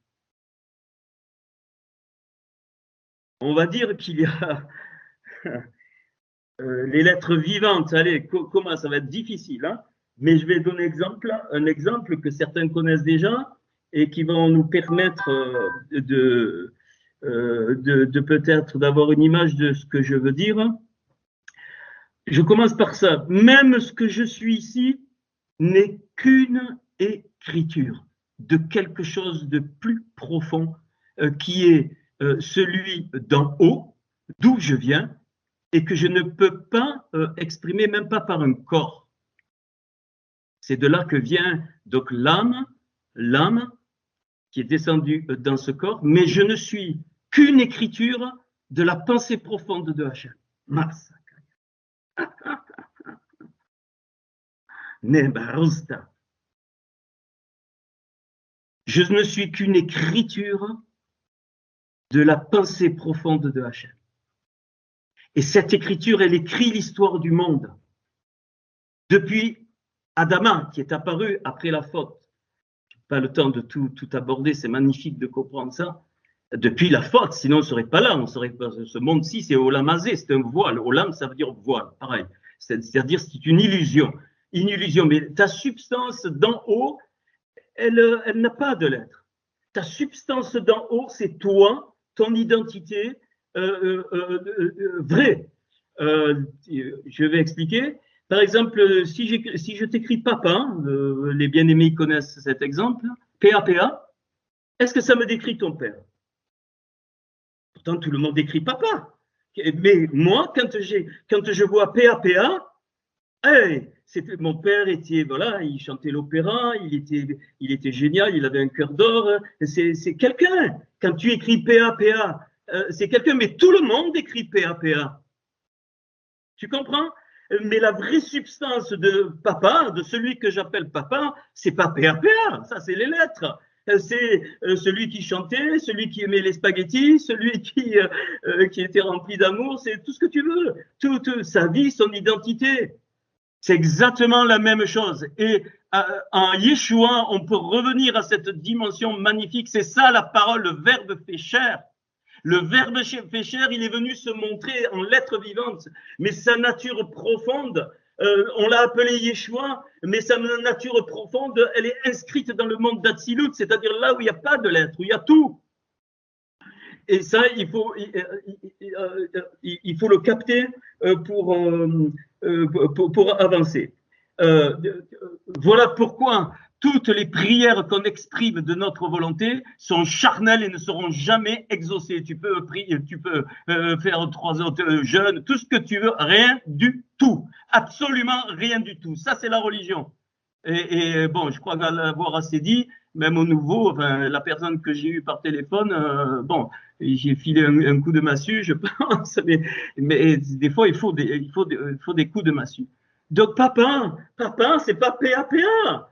On va dire qu'il y a les lettres vivantes. Allez, comment ça va être difficile, hein? Mais je vais donner un exemple que certains connaissent déjà et qui vont nous permettre de peut-être d'avoir une image de ce que je veux dire. Je commence par ça. Même ce que je suis ici n'est qu'une écriture de quelque chose de plus profond qui est celui d'en haut, d'où je viens, et que je ne peux pas exprimer, même pas par un corps. C'est de là que vient donc l'âme qui est descendue dans ce corps, mais je ne suis qu'une écriture de la pensée profonde de Hachem. Nebarusta. Je ne suis qu'une écriture de la pensée profonde de Hachem. Et cette écriture, elle écrit l'histoire du monde. Depuis Adama, qui est apparu après la faute. Je n'ai pas le temps de tout aborder, c'est magnifique de comprendre ça. Depuis la faute, sinon on ne serait pas là, on serait pas, ce monde-ci, c'est olamazé, c'est un voile. Olam, ça veut dire voile, pareil. C'est-à-dire c'est une illusion. Une illusion, mais ta substance d'en haut, elle n'a pas de lettres. Ta substance d'en haut, c'est toi, ton identité vraie. Je vais expliquer. Par exemple, si je t'écris papa, les bien-aimés connaissent cet exemple, PAPA, est-ce que ça me décrit ton père? Pourtant, tout le monde écrit papa. Mais moi, quand je vois PAPA, hey, mon père était, voilà, il chantait l'opéra, il était génial, il avait un cœur d'or, c'est quelqu'un. Quand tu écris PAPA, c'est quelqu'un, mais tout le monde écrit PAPA. Tu comprends? Mais la vraie substance de papa, de celui que j'appelle papa, c'est pas PAPA, ça c'est les lettres. C'est celui qui chantait, celui qui aimait les spaghettis, celui qui était rempli d'amour, c'est tout ce que tu veux. Toute sa vie, son identité. C'est exactement la même chose. Et en Yeshua, on peut revenir à cette dimension magnifique. C'est ça la parole, le Verbe fait chair. Le Verbe fait chair, il est venu se montrer en lettres vivantes, mais sa nature profonde, on l'a appelé Yeshua, mais sa nature profonde, elle est inscrite dans le monde d'Atsilut, c'est-à-dire là où il n'y a pas de lettres, où il y a tout. Et ça, il faut le capter pour avancer. Voilà pourquoi toutes les prières qu'on exprime de notre volonté sont charnelles et ne seront jamais exaucées. Tu peux prier, tu peux faire 3 autres jeûnes, tout ce que tu veux, rien du tout. Absolument rien du tout. Ça, c'est la religion. Et bon, je crois l'avoir assez dit, même au nouveau, enfin, la personne que j'ai eue par téléphone, bon, j'ai filé un coup de massue, je pense, mais des fois, il faut des coups de massue. Donc, papa, c'est pas PAPA.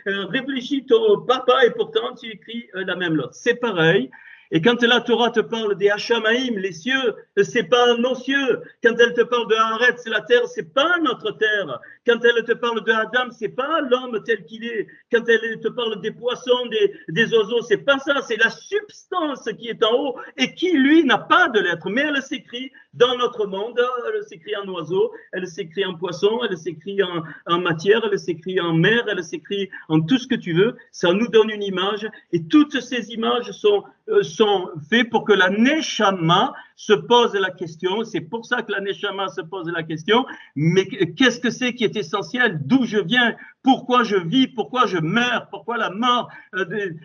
Réfléchis ton papa et pourtant tu écris la même lettre. C'est pareil. Et quand la Torah te parle des Hachamaïm, les cieux, c'est pas nos cieux. Quand elle te parle de Haaret, c'est la terre, c'est pas notre terre. Quand elle te parle de Adam, c'est pas l'homme tel qu'il est. Quand elle te parle des poissons, des oiseaux, c'est pas ça. C'est la substance qui est en haut et qui, lui, n'a pas de lettres. Mais elle s'écrit dans notre monde. Elle s'écrit en oiseau, elle s'écrit en poisson, elle s'écrit en matière, elle s'écrit en mer, elle s'écrit en tout ce que tu veux. Ça nous donne une image et toutes ces images sont faits pour que la Neshama se pose la question. C'est pour ça que la Neshama se pose la question. Mais qu'est-ce que c'est qui est essentiel? D'où je viens? Pourquoi je vis? Pourquoi je meurs? Pourquoi la mort?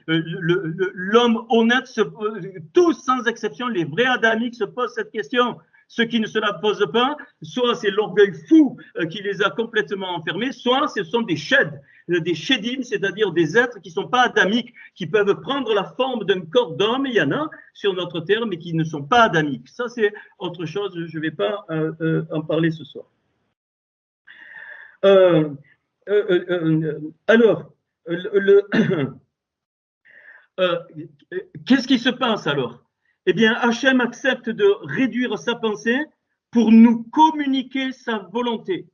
L'homme honnête, tous sans exception, les vrais adamiques se posent cette question. ceux qui ne se la posent pas, soit c'est l'orgueil fou qui les a complètement enfermés, soit ce sont des shedim, c'est-à-dire des êtres qui ne sont pas adamiques, qui peuvent prendre la forme d'un corps d'homme, il y en a sur notre terre, mais qui ne sont pas adamiques. Ça, c'est autre chose, je ne vais pas en parler ce soir. Alors, qu'est-ce qui se passe alors? Eh bien, Hachem accepte de réduire sa pensée pour nous communiquer sa volonté.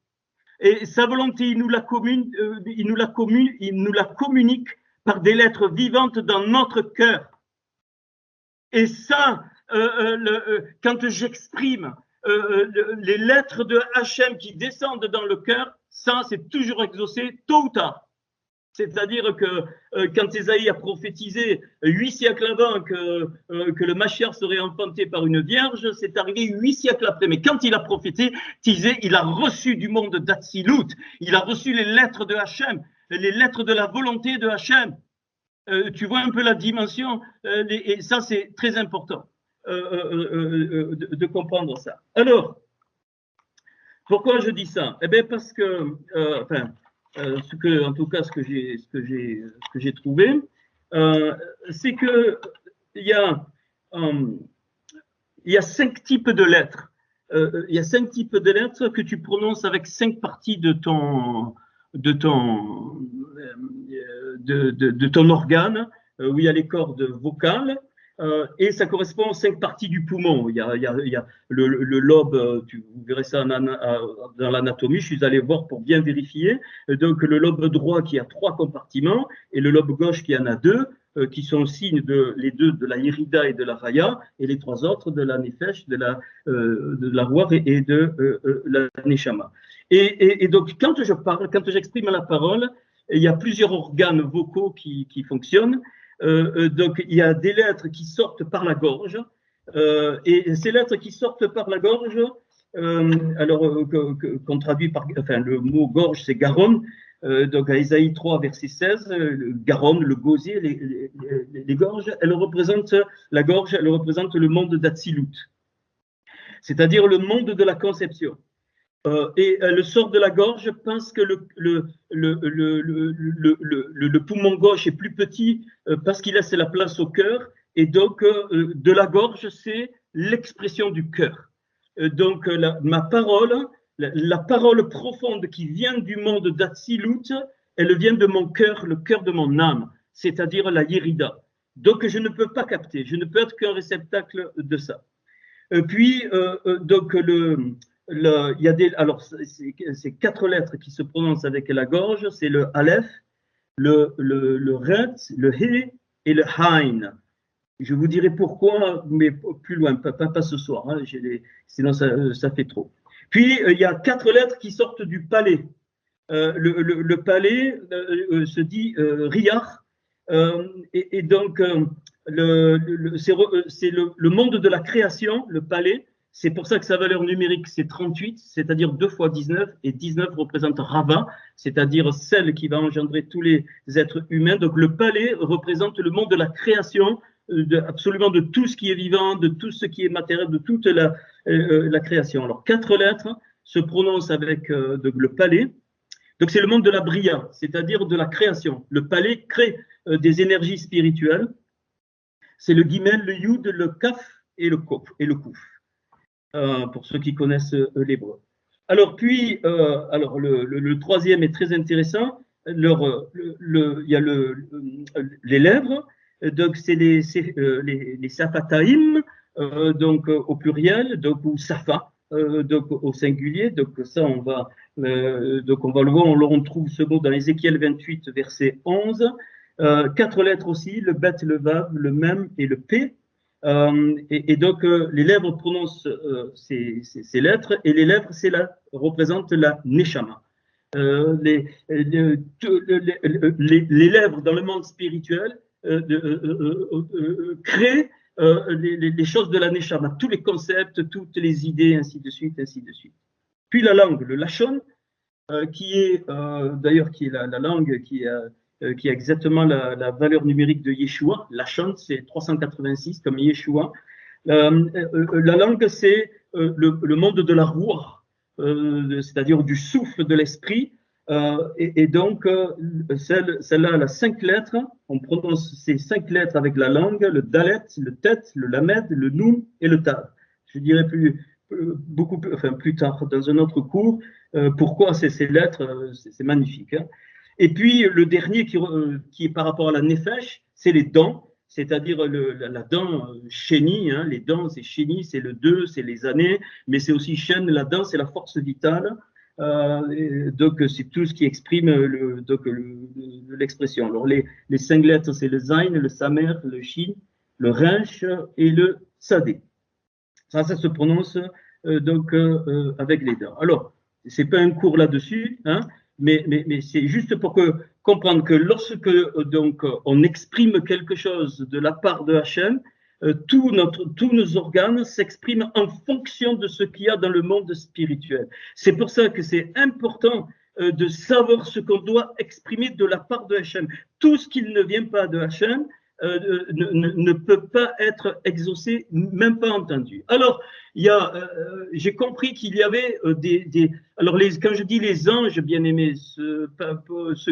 Et sa volonté, il nous la communique par des lettres vivantes dans notre cœur. Et ça, quand j'exprime les lettres de Hachem qui descendent dans le cœur, ça, c'est toujours exaucé tôt ou tard. C'est-à-dire que quand Ésaïe a prophétisé 8 siècles avant que le Mashiach serait enfanté par une vierge, c'est arrivé 8 siècles après. Mais quand il a prophétisé, il a reçu du monde d'Atsilut, il a reçu les lettres de Hachem, les lettres de la volonté de Hachem. Tu vois un peu la dimension, et ça c'est très important de comprendre ça. Alors, pourquoi je dis ça? Eh bien parce que, en tout cas, ce que j'ai trouvé, c'est que il y a 5 types de lettres. Il y a 5 types de lettres que tu prononces avec 5 parties de ton organe, où il y a les cordes vocales. Et ça correspond aux 5 parties du poumon. Il y a le lobe, vous verrez ça dans l'anatomie, je suis allé voir pour bien vérifier. Donc le lobe droit qui a 3 compartiments et le lobe gauche qui en a 2, qui sont signes les 2 de la Yerida et de la Raya, et les 3 autres de la Nefesh, de la Ruach et de la Neshama. Et donc quand je parle, quand j'exprime la parole, il y a plusieurs organes vocaux qui fonctionnent. Donc, il y a des lettres qui sortent par la gorge, et ces lettres qui sortent par la gorge, qu'on traduit par, le mot gorge, c'est garon, donc à Ésaïe 3, verset 16, le garon, le gosier, les gorges, la gorge, elle représente le monde d'Atsilut, c'est-à-dire le monde de la conception. Et le sort de la gorge pense que le poumon gauche est plus petit parce qu'il laisse la place au cœur, et donc de la gorge, c'est l'expression du cœur. Donc ma parole, la parole profonde qui vient du monde d'Atsilut, elle vient de mon cœur, le cœur de mon âme, c'est-à-dire la Yerida. Donc je ne peux pas capter, je ne peux être qu'un réceptacle de ça. Puis donc il y a alors c'est 4 lettres qui se prononcent avec la gorge, c'est le Aleph, le Ret, le He et le Hain. Je vous dirai pourquoi, mais plus loin, pas ce soir, hein, sinon ça fait trop. Puis il y a 4 lettres qui sortent du palais. Le palais se dit Riyach, et donc c'est le monde de la création, le palais. C'est pour ça que sa valeur numérique, c'est 38, c'est-à-dire 2 fois 19, et 19 représente Rava, c'est-à-dire celle qui va engendrer tous les êtres humains. Donc le palais représente le monde de la création, absolument de tout ce qui est vivant, de tout ce qui est matériel, de toute la création. Alors 4 lettres se prononcent avec le palais. Donc c'est le monde de la bria, c'est-à-dire de la création. Le palais crée des énergies spirituelles. C'est le guimel, le yud, le kaf et le kouf. Pour ceux qui connaissent l'hébreu. Alors puis, le troisième est très intéressant. Il y a les lèvres, donc c'est les safataim, donc au pluriel, donc ou safa, donc au singulier. Donc ça, on va le voir. On trouve ce mot dans Ézéchiel 28, verset 11. 4 lettres aussi, le bet, le vav, le mem et le p. Et donc les lèvres prononcent ces lettres, et les lèvres représentent la neshama. Les lèvres dans le monde spirituel créent les choses de la neshama, tous les concepts, toutes les idées, ainsi de suite, ainsi de suite. Puis la langue, le lachon, qui est d'ailleurs la langue qui a exactement la valeur numérique de Yeshua. Lachon, c'est 386 comme Yeshua. La langue, c'est le monde de la roue, c'est-à-dire du souffle de l'esprit. Et donc, celle-là, elle a 5 lettres. On prononce ces 5 lettres avec la langue, le dalet, le tet, le lamed, le noun et le tav. Je dirais plus tard, dans un autre cours, pourquoi ces lettres, c'est magnifique. Hein. Et puis, le dernier qui est par rapport à la nefesh, c'est les dents, c'est-à-dire la dent chéni, hein, les dents, c'est chéni, c'est le 2, c'est les années, mais c'est aussi chêne, la dent, c'est la force vitale. Donc, c'est tout ce qui exprime l'expression. Alors, les 5 lettres, c'est le zain, le samer, le shin, le rinch et le sadé. Ça se prononce avec les dents. Alors, c'est pas un cours là-dessus, hein, mais c'est juste pour comprendre que lorsque on exprime quelque chose de la part de Hachem, tous nos organes s'expriment en fonction de ce qu'il y a dans le monde spirituel. C'est pour ça que c'est important de savoir ce qu'on doit exprimer de la part de Hachem. Tout ce qui ne vient pas de Hachem ne peut pas être exaucé, même pas entendu. Alors, j'ai compris qu'il y avait alors quand je dis les anges, bien aimés, ceux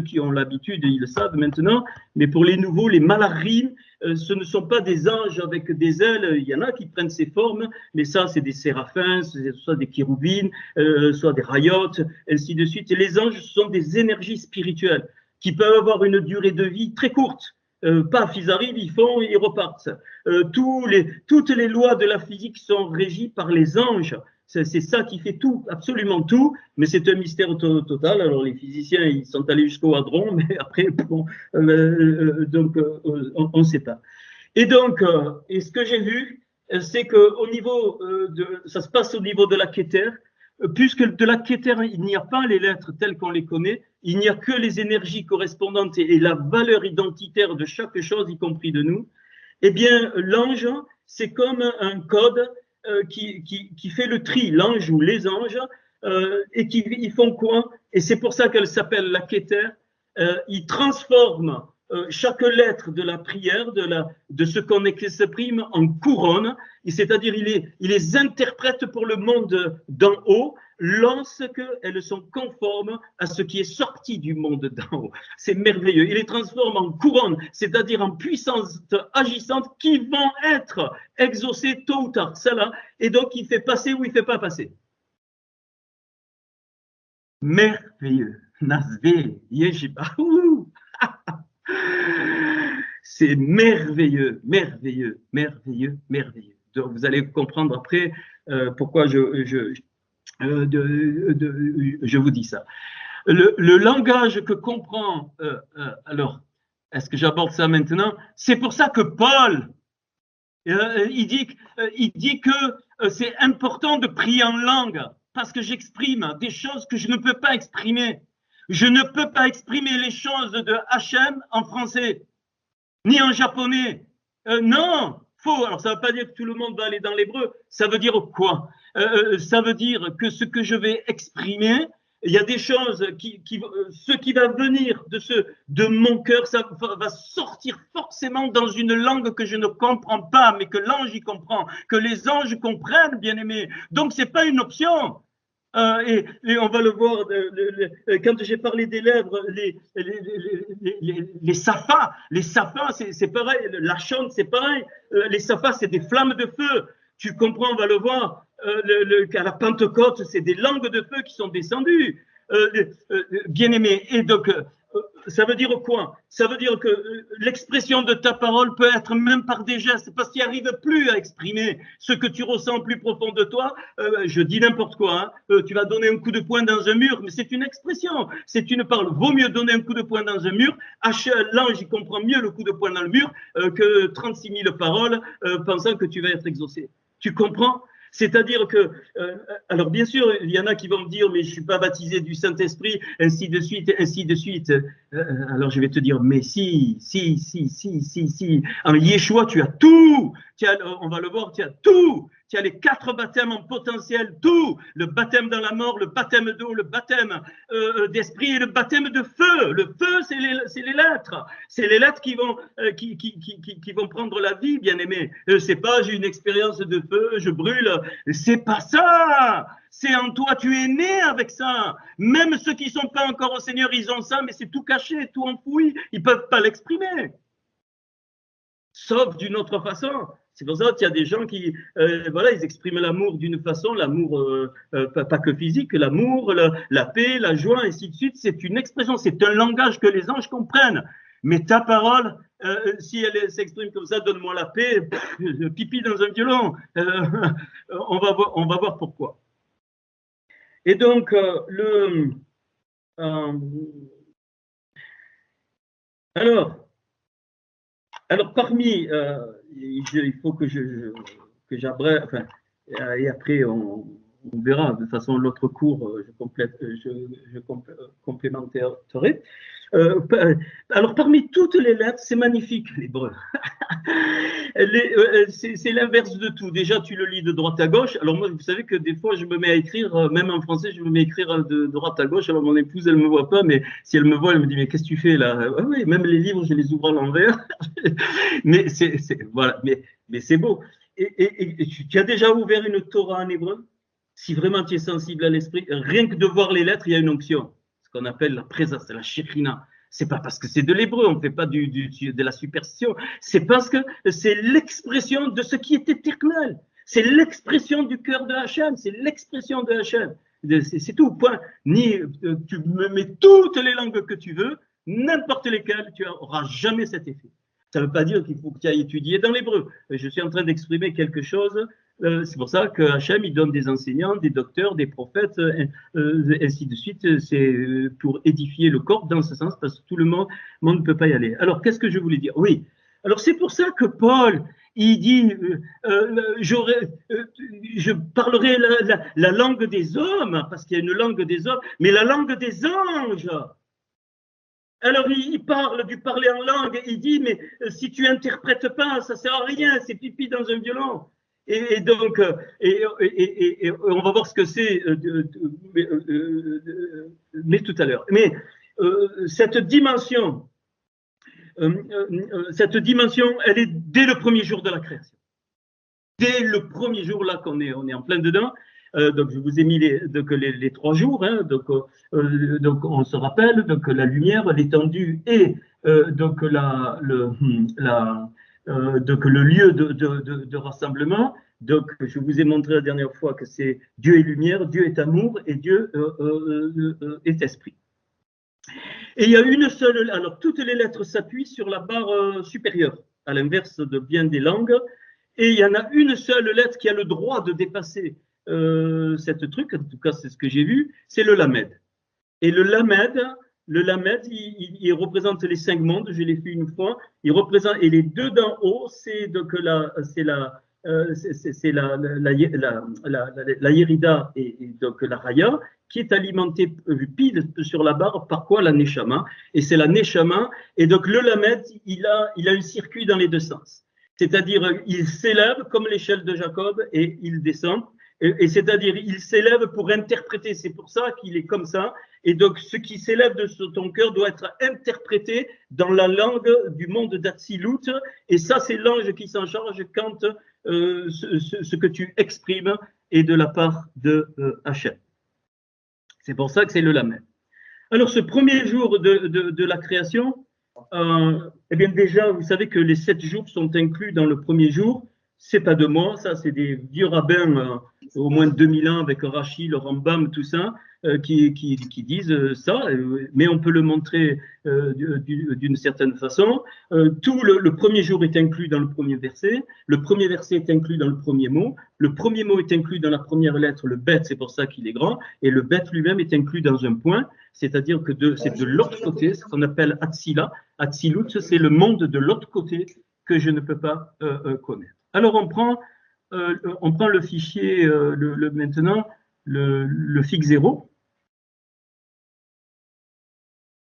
qui ont l'habitude, ils le savent maintenant, mais pour les nouveaux, les malarim, ce ne sont pas des anges avec des ailes, il y en a qui prennent ces formes, mais ça, c'est des séraphins, soit des kéroubines, soit des rayotes, ainsi de suite. Et les anges, ce sont des énergies spirituelles qui peuvent avoir une durée de vie très courte. Paf, ils arrivent, ils font, ils repartent. Toutes les lois de la physique sont régies par les anges. C'est ça qui fait tout, absolument tout, mais c'est un mystère total. Alors les physiciens, ils sont allés jusqu'au hadron, mais après, bon, on ne sait pas. Et donc, et ce que j'ai vu, c'est que au niveau ça se passe au niveau de la Keter, puisque de la Keter, il n'y a pas les lettres telles qu'on les connaît, il n'y a que les énergies correspondantes et la valeur identitaire de chaque chose, y compris de nous. Eh bien, l'ange, c'est comme un code qui fait le tri, l'ange ou les anges, et ils font quoi? Et c'est pour ça qu'elle s'appelle la Keter. Ils transforment chaque lettre de la prière, de ce qu'on exprime en couronne, c'est-à-dire il les interprète pour le monde d'en haut lorsqu'elles sont conformes à ce qui est sorti du monde d'en haut. C'est merveilleux. Il les transforme en couronne, c'est-à-dire en puissance agissante qui vont être exaucées tôt ou tard. Ça là, et donc il fait passer ou il ne fait pas passer. Merveilleux. Nazvé, Yeshiba. C'est merveilleux, merveilleux, merveilleux, merveilleux. Donc, vous allez comprendre après pourquoi je vous dis ça. Le langage que comprend, alors, est-ce que j'aborde ça maintenant? C'est pour ça que Paul, il dit que c'est important de prier en langue, parce que j'exprime des choses que je ne peux pas exprimer. Je ne peux pas exprimer les choses de Hachem en français, ni en japonais. Non, faux. Alors, ça ne veut pas dire que tout le monde va aller dans l'hébreu. Ça veut dire quoi? Ça veut dire que ce que je vais exprimer, il y a des choses ce qui va venir de mon cœur, ça va sortir forcément dans une langue que je ne comprends pas, mais que l'ange y comprend, que les anges comprennent, bien aimés. Donc, c'est pas une option. Et on va le voir quand j'ai parlé des lèvres, les safas, c'est pareil, la chante, c'est pareil, les safas, c'est des flammes de feu. Tu comprends, on va le voir, à la Pentecôte, c'est des langues de feu qui sont descendues, bien aimés. Et donc, ça veut dire quoi? Ça veut dire que l'expression de ta parole peut être même par des gestes, parce qu'il n'arrive plus à exprimer ce que tu ressens plus profond de toi. Je dis n'importe quoi, hein. Tu vas donner un coup de poing dans un mur, mais c'est une expression, c'est une parole. Vaut mieux donner un coup de poing dans un mur. L'ange, il comprend mieux le coup de poing dans le mur que 36 000 paroles pensant que tu vas être exaucé. Tu comprends? C'est-à-dire que, alors bien sûr, il y en a qui vont me dire, mais je ne suis pas baptisé du Saint-Esprit, ainsi de suite, ainsi de suite. Alors je vais te dire, mais si. En Yeshua, tu as tout. On va le voir, tu as tout. tu as les 4 baptêmes en potentiel, tout, le baptême dans la mort, le baptême d'eau, le baptême d'esprit et le baptême de feu. Le feu, c'est les lettres. C'est les lettres qui vont prendre la vie, bien aimé. C'est pas j'ai une expérience de feu, je brûle. C'est pas ça. C'est en toi, tu es né avec ça. Même ceux qui ne sont pas encore au Seigneur, ils ont ça, mais c'est tout caché, tout enfoui. Ils ne peuvent pas l'exprimer. Sauf d'une autre façon. C'est pour ça qu'il y a des gens qui, voilà, ils expriment l'amour d'une façon, l'amour pas que physique, l'amour, la paix, la joie, ainsi de suite. C'est une expression, c'est un langage que les anges comprennent. Mais ta parole, si elle s'exprime comme ça, donne-moi la paix, pipi dans un violon. On va voir pourquoi. Et donc, alors parmi, il faut que j'abrège, enfin, et après on verra, de toute façon l'autre cours, je complémenterai. Alors parmi toutes les lettres, c'est magnifique l'hébreu. C'est l'inverse de tout. Déjà, tu le lis de droite à gauche. Alors moi, vous savez que des fois, je me mets à écrire, même en français, je me mets à écrire de droite à gauche. Alors mon épouse, elle ne me voit pas, mais si elle me voit, elle me dit, mais qu'est-ce que tu fais là? Ah oui, même les livres, je les ouvre à l'envers. Mais voilà, mais c'est beau. Et tu as déjà ouvert une Torah en hébreu? Si vraiment tu es sensible à l'esprit, rien que de voir les lettres, il y a une onction. Ce qu'on appelle la présence, c'est la Shekhina. C'est pas parce que c'est de l'hébreu, on ne fait pas de la superstition. C'est parce que c'est l'expression de ce qui est éternel. C'est l'expression du cœur de Hachem. C'est l'expression de Hachem. C'est tout, point. Tu me mets toutes les langues que tu veux, n'importe lesquelles, tu n'auras jamais cet effet. Ça ne veut pas dire qu'il faut que tu ailles étudier dans l'hébreu. Je suis en train d'exprimer quelque chose. C'est pour ça que Hachem, il donne des enseignants, des docteurs, des prophètes, ainsi de suite. C'est pour édifier le corps dans ce sens, parce que tout le monde ne peut pas y aller. Alors, qu'est-ce que je voulais dire? Oui. Alors, c'est pour ça que Paul, il dit, je parlerai la langue des hommes, parce qu'il y a une langue des hommes, mais la langue des anges. Alors, il parle du parler en langue, il dit, mais si tu interprètes pas, ça sert à rien, c'est pipi dans un violon. Et donc, on va voir ce que c'est, mais tout à l'heure. Mais cette dimension, elle est dès le premier jour de la création. Dès le premier jour, là, qu'on est en plein dedans. Donc, je vous ai mis les 3 jours. Hein, donc, on se rappelle donc la lumière, l'étendue et donc le lieu de rassemblement. Donc, je vous ai montré la dernière fois que c'est Dieu est lumière, Dieu est amour et Dieu est esprit. Et il y a une seule, alors toutes les lettres s'appuient sur la barre supérieure, à l'inverse de bien des langues. Et il y en a une seule lettre qui a le droit de dépasser cette truc, en tout cas c'est ce que j'ai vu, c'est le Lamed. Et le Lamed, il représente les 5 mondes, je l'ai fait une fois, il représente, et les 2 d'en haut, c'est donc la Yerida et donc la Raya, qui est alimentée pile sur la barre, par quoi? La Neshama. Et c'est la Neshama, et donc le Lamed, il a un circuit dans les 2 sens. C'est-à-dire, il s'élève comme l'échelle de Jacob et il descend. Et c'est-à-dire, il s'élève pour interpréter. C'est pour ça qu'il est comme ça. Et donc, ce qui s'élève de ton cœur doit être interprété dans la langue du monde d'Atsilut. Et ça, c'est l'ange qui s'en charge quand ce que tu exprimes est de la part de Hachem. C'est pour ça que c'est le Lamed. Alors, ce premier jour de la création, eh bien déjà, vous savez que les 7 jours sont inclus dans le premier jour. C'est pas de moi, ça c'est des vieux rabbins, au moins 2000 ans avec Rashi, le Rambam, tout ça, qui disent ça, mais on peut le montrer d'une certaine façon. Tout le premier jour est inclus dans le premier verset, le premier verset est inclus dans le premier mot est inclus dans la première lettre, le bet, c'est pour ça qu'il est grand, et le bet lui-même est inclus dans un point, c'est-à-dire que c'est de l'autre côté, ce qu'on appelle Atsila. Atsilut, c'est le monde de l'autre côté que je ne peux pas connaître. Alors on prend le fichier maintenant, le fig 0.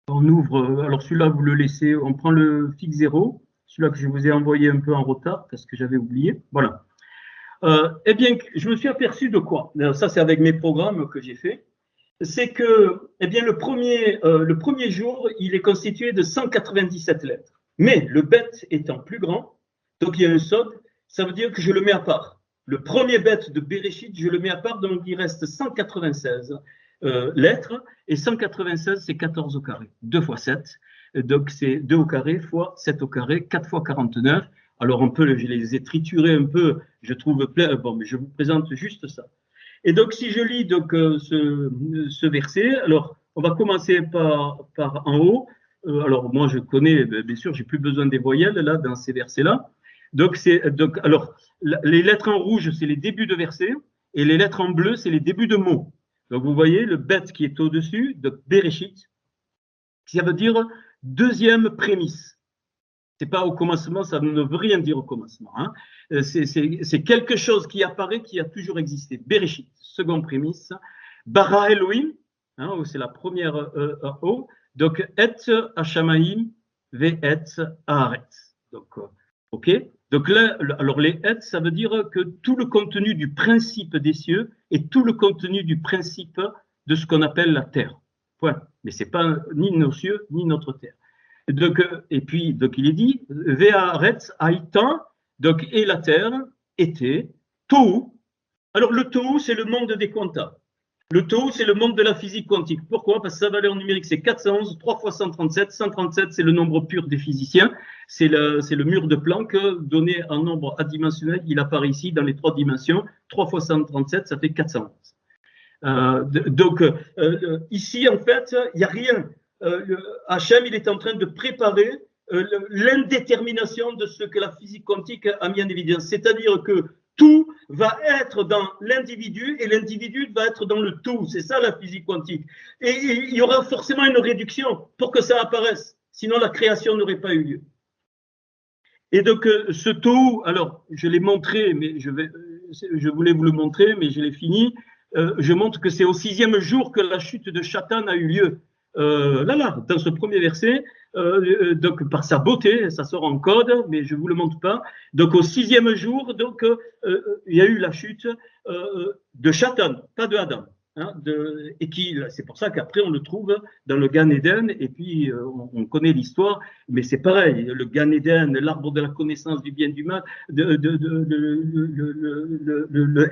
On ouvre, alors celui-là vous le laissez, on prend le fig 0, celui-là que je vous ai envoyé un peu en retard parce que j'avais oublié. Voilà. Eh bien, je me suis aperçu de quoi? Ça, c'est avec mes programmes que j'ai fait. C'est que, eh bien, le premier jour, il est constitué de 197 lettres. Mais le bet étant plus grand, donc il y a un sod, ça veut dire que je le mets à part. Le premier bet de Bereshit, je le mets à part, donc il reste 196 lettres, et 196, c'est 14 au carré, 2 fois 7. Donc c'est 2 au carré fois 7 au carré, 4 fois 49. Alors je les ai triturés un peu, je trouve plein, bon, mais je vous présente juste ça. Et donc, si je lis donc, ce verset, alors on va commencer par en haut. Alors, moi, je connais, bien sûr, j'ai plus besoin des voyelles là dans ces versets-là. Donc, alors, les lettres en rouge, c'est les débuts de versets, et les lettres en bleu, c'est les débuts de mots. Donc, vous voyez le bet qui est au-dessus, de Bereshit, ça veut dire deuxième prémisse. C'est pas au commencement, ça ne veut rien dire au commencement. Hein. C'est quelque chose qui apparaît, qui a toujours existé. Bereshit, second prémisse. Bara Elohim, hein, c'est la première O. Donc, et Hashamaim, ve et Haaretz. Donc, ok. Donc là, alors les et, ça veut dire que tout le contenu du principe des cieux et tout le contenu du principe de ce qu'on appelle la terre. Point. Mais c'est pas ni nos cieux ni notre terre. Donc, et puis, donc il est dit, Ve'aretz haïtan, donc et la terre était Tohu. Alors le Tohu, c'est le monde des quantas. Le Tohu, c'est le monde de la physique quantique. Pourquoi? Parce que sa valeur numérique, c'est 411, 3 fois 137. 137, c'est le nombre pur des physiciens. C'est le mur de Planck donné en nombre adimensionnel. Il apparaît ici dans les 3 dimensions. 3 fois 137, ça fait 411. Donc, ici, en fait, il n'y a rien. Hachem, il est en train de préparer l'indétermination de ce que la physique quantique a mis en évidence. C'est-à-dire que tout va être dans l'individu et l'individu va être dans le tout. C'est ça la physique quantique. Et il y aura forcément une réduction pour que ça apparaisse. Sinon, la création n'aurait pas eu lieu. Et donc, ce tout, alors, je l'ai montré, mais je voulais vous le montrer, mais je l'ai fini. Je montre que c'est au 6e jour que la chute de Satan a eu lieu. Dans ce premier verset, donc par sa beauté, ça sort en code, mais je vous le montre pas. Donc au 6e jour, donc il y a eu la chute de Satan, pas de Adam. Hein, et c'est pour ça qu'après on le trouve dans le Gan Eden, et puis on connaît l'histoire, mais c'est pareil, le Gan Eden, l'arbre de la connaissance du bien et du mal, le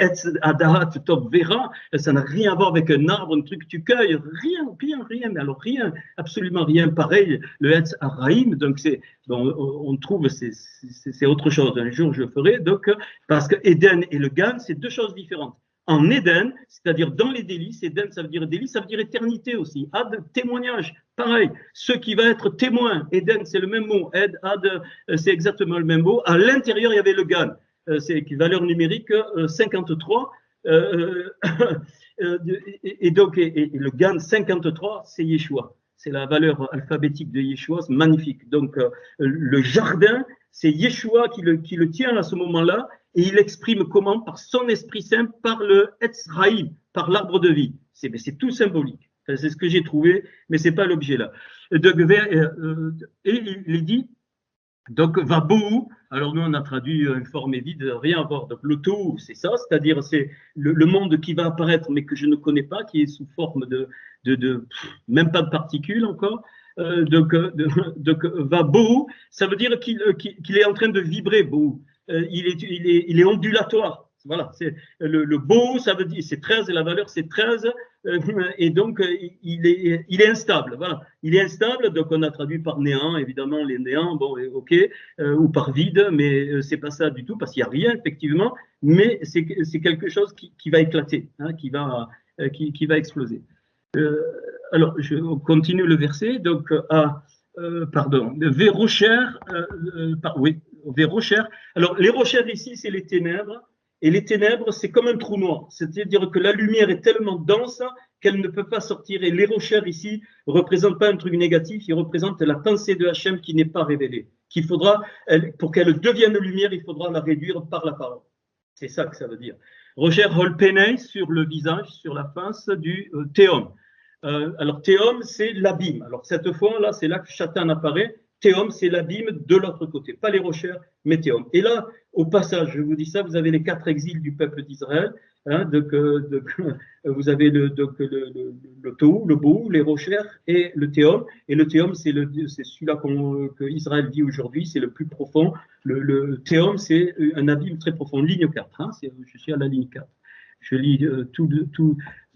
Etz Adahat Tov Vera, ça n'a rien à voir avec un arbre, un truc que tu cueilles, rien, mais alors rien, absolument rien pareil, le Etz Araim, donc on trouve, c'est autre chose, un jour je le ferai, donc, parce que Eden et le Gan, c'est 2 choses différentes. En Éden, c'est-à-dire dans les délices, Éden, ça veut dire délice, ça veut dire éternité aussi. Ad, témoignage, pareil. Ce qui va être témoin, Éden, c'est le même mot. Ed, ad, c'est exactement le même mot. À l'intérieur, il y avait le Gan. C'est valeur numérique 53. Et donc, le Gan 53, c'est Yeshua. C'est la valeur alphabétique de Yeshua, c'est magnifique. Donc, le jardin, c'est Yeshua qui le tient à ce moment-là. Et il exprime comment? Par son Esprit Saint, par le Etz Haïm, par l'arbre de vie. C'est tout symbolique. C'est ce que j'ai trouvé, mais ce n'est pas l'objet là. Et il est dit, donc, va bohu. Alors, nous, on a traduit informé vide, rien à voir. Donc, le tout, c'est ça, c'est-à-dire, c'est le monde qui va apparaître, mais que je ne connais pas, qui est sous forme même pas de particules encore. Donc, va bohu, ça veut dire qu'il est en train de vibrer, bohu. Il est ondulatoire. Voilà, c'est le beau, ça veut dire c'est 13 et la valeur c'est 13 et donc il est instable. Voilà, il est instable. Donc on a traduit par néant, évidemment les néants, bon, ok, ou par vide, mais c'est pas ça du tout parce qu'il y a rien effectivement, mais c'est quelque chose qui va éclater, hein, qui va exploser. Alors je continue le verset. Donc pardon, Vérocher, oui. Des rochers. Alors, les rochers ici, c'est les ténèbres. Et les ténèbres, c'est comme un trou noir. C'est-à-dire que la lumière est tellement dense qu'elle ne peut pas sortir. Et les rochers ici ne représentent pas un truc négatif, ils représentent la pensée de Hachem qui n'est pas révélée. Pour qu'elle devienne lumière, il faudra la réduire par la parole. C'est ça que ça veut dire. Rocher holpenei sur le visage, sur la face du théum. Alors, théum, c'est l'abîme. Alors, cette fois-là, c'est là que Satan apparaît. Théom, c'est l'abîme de l'autre côté, pas les rochers, mais Théom. Et là, au passage, je vous dis ça, vous avez les 4 exils du peuple d'Israël. Hein, vous avez le Tohu, le Bohu, les rochers et le Théom. Et le Théom, c'est celui-là que Israël vit aujourd'hui, c'est le plus profond. Le Théom, c'est un abîme très profond. Ligne 4, hein, je suis à la ligne 4. Je lis tout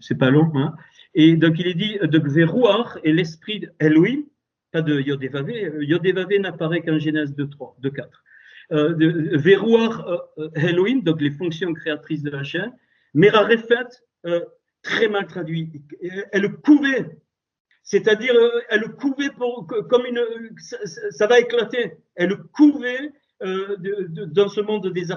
c'est pas long. Hein. Et donc, il est dit, de Verouar et l'esprit Elohim, pas de Yodévavé. Yodévavé n'apparaît qu'en Genèse 2, 4. Verouar Elohim, donc les fonctions créatrices de la chaîne. Merarefet, très mal traduit. Elle couvait, c'est-à-dire, elle couvait comme une. Ça va éclater. Elle couvait dans ce monde des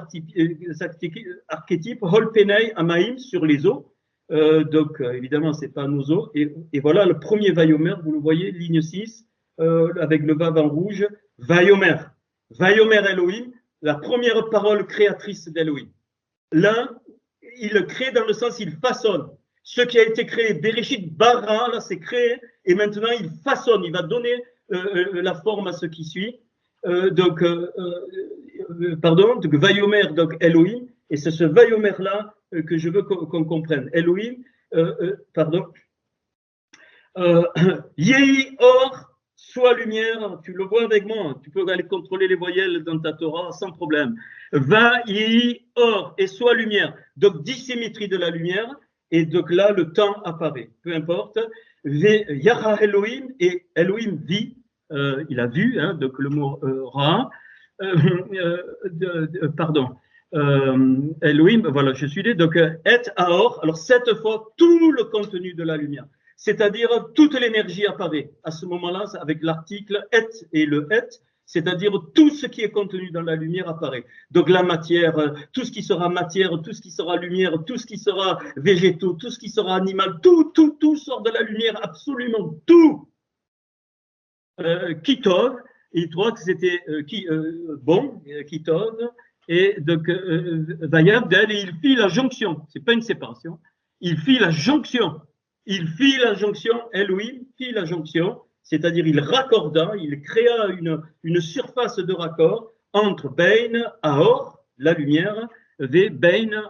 archétypes, Holpenei, Amaïm, sur les eaux. Donc, évidemment, ce n'est pas nos eaux. Et voilà le premier Vayomer, vous le voyez, ligne 6, avec le Vav en rouge, Vayomer. Vayomer Elohim, la première parole créatrice d'Elohim. Là, il crée dans le sens, il façonne. Ce qui a été créé, Bereshit bara, là c'est créé, et maintenant il façonne, il va donner la forme à ce qui suit. Donc Vayomer, donc Elohim, et c'est ce Vayomer-là que je veux qu'on comprenne. Elohim, Yehi Or, soit lumière, tu le vois avec moi, tu peux aller contrôler les voyelles dans ta Torah sans problème. Va, Yehi Or, et soit lumière. Donc dissymétrie de la lumière, et donc là le temps apparaît, peu importe. Yara Elohim, et Elohim vit, il a vu, hein, donc le mot Ra, Elohim, voilà, je suis là, donc Et Aor, alors cette fois tout le contenu de la lumière. C'est-à-dire toute l'énergie apparaît à ce moment-là avec l'article et le et, c'est-à-dire tout ce qui est contenu dans la lumière apparaît. Donc la matière, tout ce qui sera matière, tout ce qui sera lumière, tout ce qui sera végétaux, tout ce qui sera animal, tout sort de la lumière, absolument tout. Kitov, il trouve que c'était bon, Kitov, et donc Vayabdel, et il fit la jonction, c'est pas une séparation, il fit la jonction. Il fit la jonction, Elohim fit la jonction, c'est-à-dire il raccorda, il créa une surface de raccord entre Bein, Aor, la lumière, et Bein,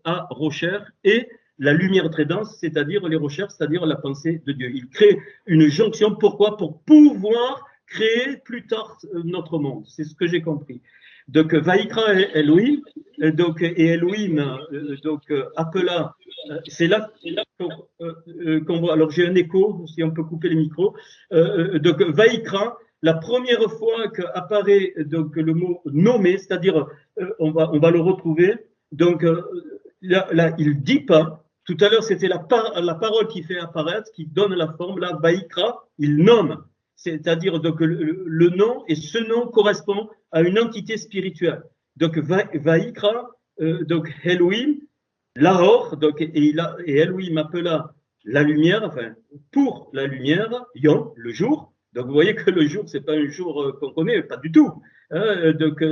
à Rocher, et la lumière très dense, c'est-à-dire les Rochers, c'est-à-dire la pensée de Dieu. Il crée une jonction, pourquoi? Pour pouvoir créer plus tard notre monde, c'est ce que j'ai compris. Donc, Vaikra Elohim, donc, et Elohim appela, c'est là qu'on voit, alors j'ai un écho, si on peut couper les micros, donc Vaikra, la première fois qu'apparaît donc le mot nommé, c'est-à-dire on va le retrouver, donc là il dit pas, tout à l'heure c'était la parole qui fait apparaître, qui donne la forme, là Vaikra, il nomme. C'est-à-dire donc le nom, et ce nom correspond à une entité spirituelle. Donc Vaikra, donc Elohim, Lahor, donc, et Elohim appela la lumière, enfin pour la lumière, Yom, le jour. Donc vous voyez que le jour, c'est pas un jour qu'on connaît, pas du tout. Donc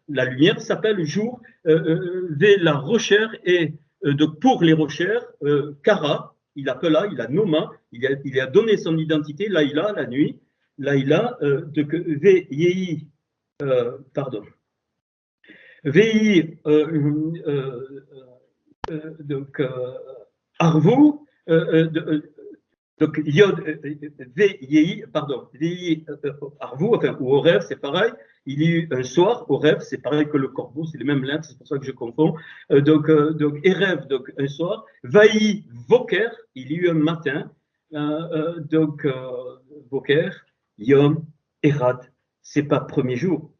la lumière s'appelle jour, vers la rochère, et donc pour les rochères, Kara, il appela, il a nommé, il a donné son identité, Laïla, la nuit. Laïla, donc Vei, pardon, Vei, donc Arvu, donc Yod, Vei, pardon, Vei, Arvu, enfin, ou au rêve, c'est pareil. Il y a eu un soir, au rêve, c'est pareil que le corbeau, c'est les mêmes lettres, c'est pour ça que je confonds. Donc Erev, donc un soir. Vaï, Voker, il y a eu un matin. Donc Voker, Yom, Erad, c'est pas premier jour,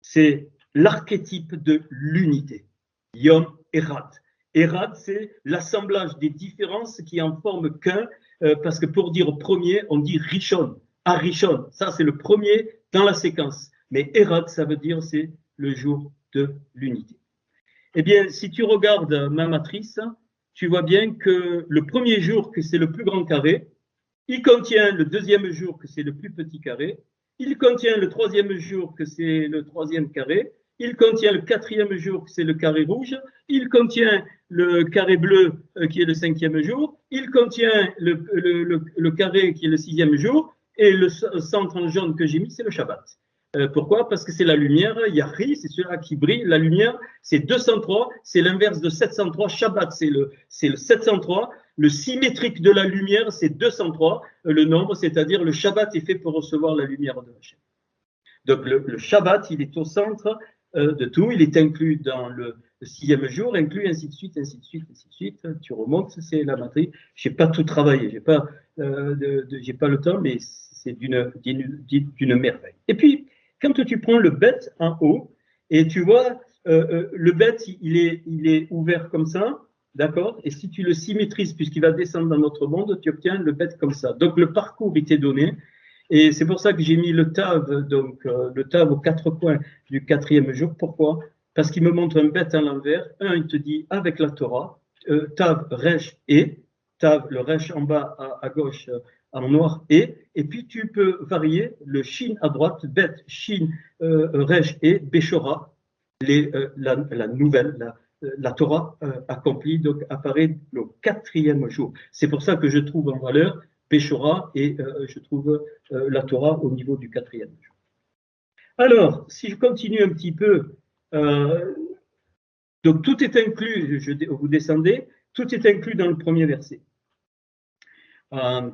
c'est l'archétype de l'unité. Yom, Erad. Erad, c'est l'assemblage des différences qui en forment qu'un, parce que pour dire premier, on dit Rishon, Arishon, ça c'est le premier dans la séquence. Mais Erad, ça veut dire c'est le jour de l'unité. Eh bien, si tu regardes ma matrice, tu vois bien que le premier jour, que c'est le plus grand carré, il contient le deuxième jour, que c'est le plus petit carré. Il contient le troisième jour, que c'est le troisième carré. Il contient le quatrième jour, que c'est le carré rouge. Il contient le carré bleu, qui est le cinquième jour. Il contient le carré qui est le sixième jour. et le centre en jaune que j'ai mis, c'est le Shabbat. Pourquoi? Parce que c'est la lumière, Yahri, c'est celui-là qui brille. La lumière, c'est 203, c'est l'inverse de 703. Shabbat, c'est le 703. Le symétrique de la lumière, c'est 203, le nombre, c'est-à-dire le Shabbat est fait pour recevoir la lumière de Hachem. Donc le Shabbat, il est au centre de tout, il est inclus dans le 6e jour, inclus ainsi de suite, ainsi de suite, ainsi de suite. Tu remontes, c'est la matrice. Je n'ai pas tout travaillé, j'ai pas le temps, mais c'est d'une merveille. Et puis, quand tu prends le bet en haut, et tu vois, le bet, il est ouvert comme ça, d'accord? Et si tu le symétrises, puisqu'il va descendre dans notre monde, tu obtiens le bet comme ça. Donc, le parcours, il t'est donné. Et c'est pour ça que j'ai mis le tav, donc le tav aux 4 coins du 4e jour. Pourquoi? Parce qu'il me montre un bet à l'envers. Un, il te dit avec la Torah, tav, resh et, tav, le resh en bas à gauche, en noir et puis tu peux varier le shin à droite, bet, shin, resh et beshora, la nouvelle, la Torah accomplie, donc apparaît le 4e jour. C'est pour ça que je trouve en valeur beshora et je trouve la Torah au niveau du 4e jour. Alors, si je continue un petit peu, donc tout est inclus, vous descendez, tout est inclus dans le premier verset.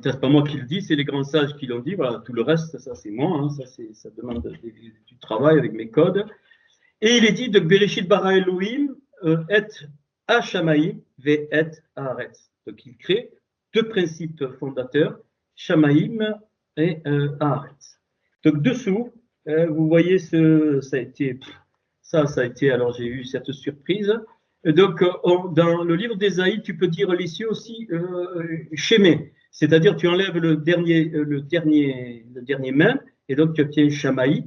C'est pas moi qui le dis, c'est les grands sages qui l'ont dit. Voilà, tout le reste, ça c'est moi, hein, ça demande du travail avec mes codes. Et il est dit de Bereshit bara Elohim et ha-shamaim ve et haaretz. Donc il crée deux principes fondateurs, shamaim et haaretz. Donc dessous, vous voyez ça a été. Alors j'ai eu cette surprise. Donc dans le livre d'Ésaïe, tu peux dire les cieux aussi shémé. C'est-à-dire, tu enlèves le dernier même, et donc tu obtiens Shamaï,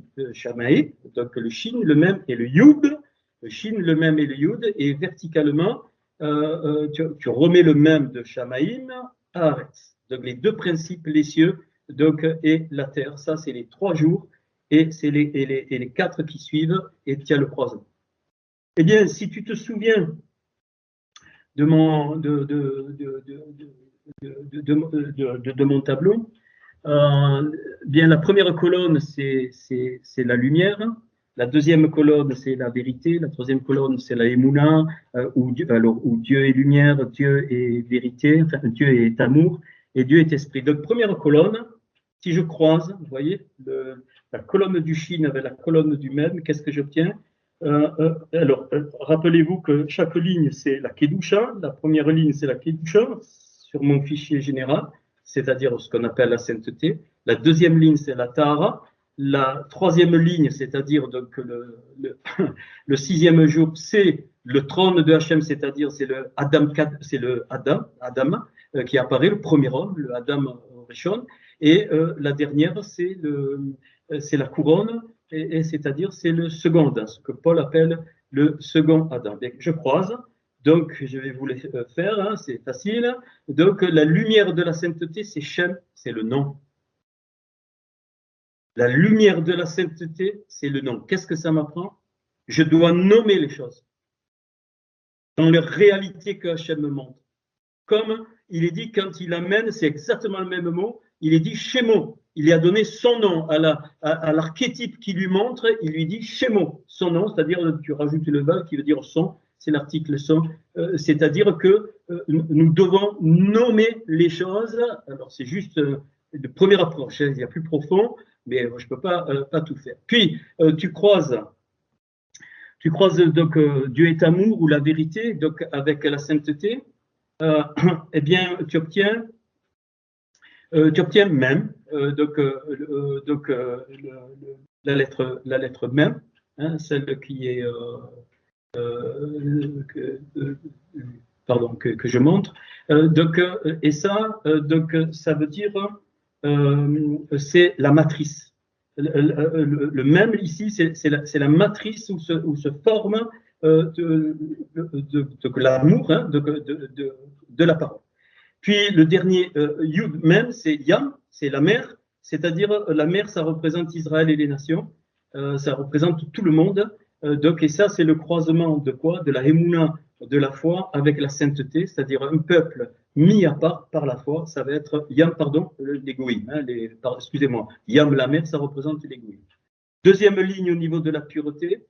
donc le Shin, le même et le Yud, le Shin, le même et le Yud, et verticalement, tu remets le même de Shamaïm à Aretz. Donc les deux principes, les cieux donc, et la terre, ça c'est les 3 jours, et c'est les 4 qui suivent, et tu as le croisement. Eh bien, si tu te souviens de mon tableau. Bien, la première colonne, c'est la lumière. La deuxième colonne, c'est la vérité. La troisième colonne, c'est la Emouna, où Dieu est lumière, Dieu est vérité, enfin, Dieu est amour et Dieu est esprit. Donc, première colonne, si je croise, vous voyez, la colonne du Shin avec la colonne du Mem, qu'est-ce que j'obtiens? Alors, rappelez-vous que chaque ligne, c'est la Kedusha. La première ligne, c'est la Kedusha sur mon fichier général, c'est-à-dire ce qu'on appelle la sainteté. La deuxième ligne, c'est la Tahara. La troisième ligne, c'est-à-dire donc le 6e jour, c'est le trône de Hachem, c'est-à-dire c'est le Adam qui apparaît, le premier homme, le Adam Rishon. Et la dernière, c'est la couronne. Et c'est-à-dire c'est le second Adam, ce que Paul appelle le second Adam. Je croise, donc je vais vous le faire, hein, c'est facile. Donc la lumière de la sainteté, c'est Shem, c'est le nom. La lumière de la sainteté, c'est le nom. Qu'est-ce que ça m'apprend? Je dois nommer les choses dans leur réalité que Hachem me montre. Comme il est dit quand il amène, c'est exactement le même mot, il est dit Shemo. Il lui a donné son nom à l'archétype qui lui montre, il lui dit Shemo, son nom, c'est-à-dire tu rajoutes le verbe qui veut dire son, c'est l'article son, c'est-à-dire que nous devons nommer les choses. Alors c'est juste de première approche, il y a plus profond, mais je ne peux pas tout faire. Puis tu croises donc Dieu est amour ou la vérité, donc avec la sainteté, eh bien tu obtiens même, la lettre même, hein, celle qui est, que je montre. Et ça, ça veut dire, c'est la matrice. Le même ici, c'est la matrice où se forme l'amour, hein, de la parole. Puis le dernier Yud même, c'est Yam, c'est la mer, c'est-à-dire la mer, ça représente Israël et les nations, ça représente tout le monde. Et ça, c'est le croisement de quoi? De la Emouna, de la foi, avec la sainteté, c'est-à-dire un peuple mis à part par la foi, ça va être Yam, pardon, l'égoïme. Hein, excusez-moi, Yam, la mer, ça représente l'égoïme. Deuxième ligne au niveau de la pureté,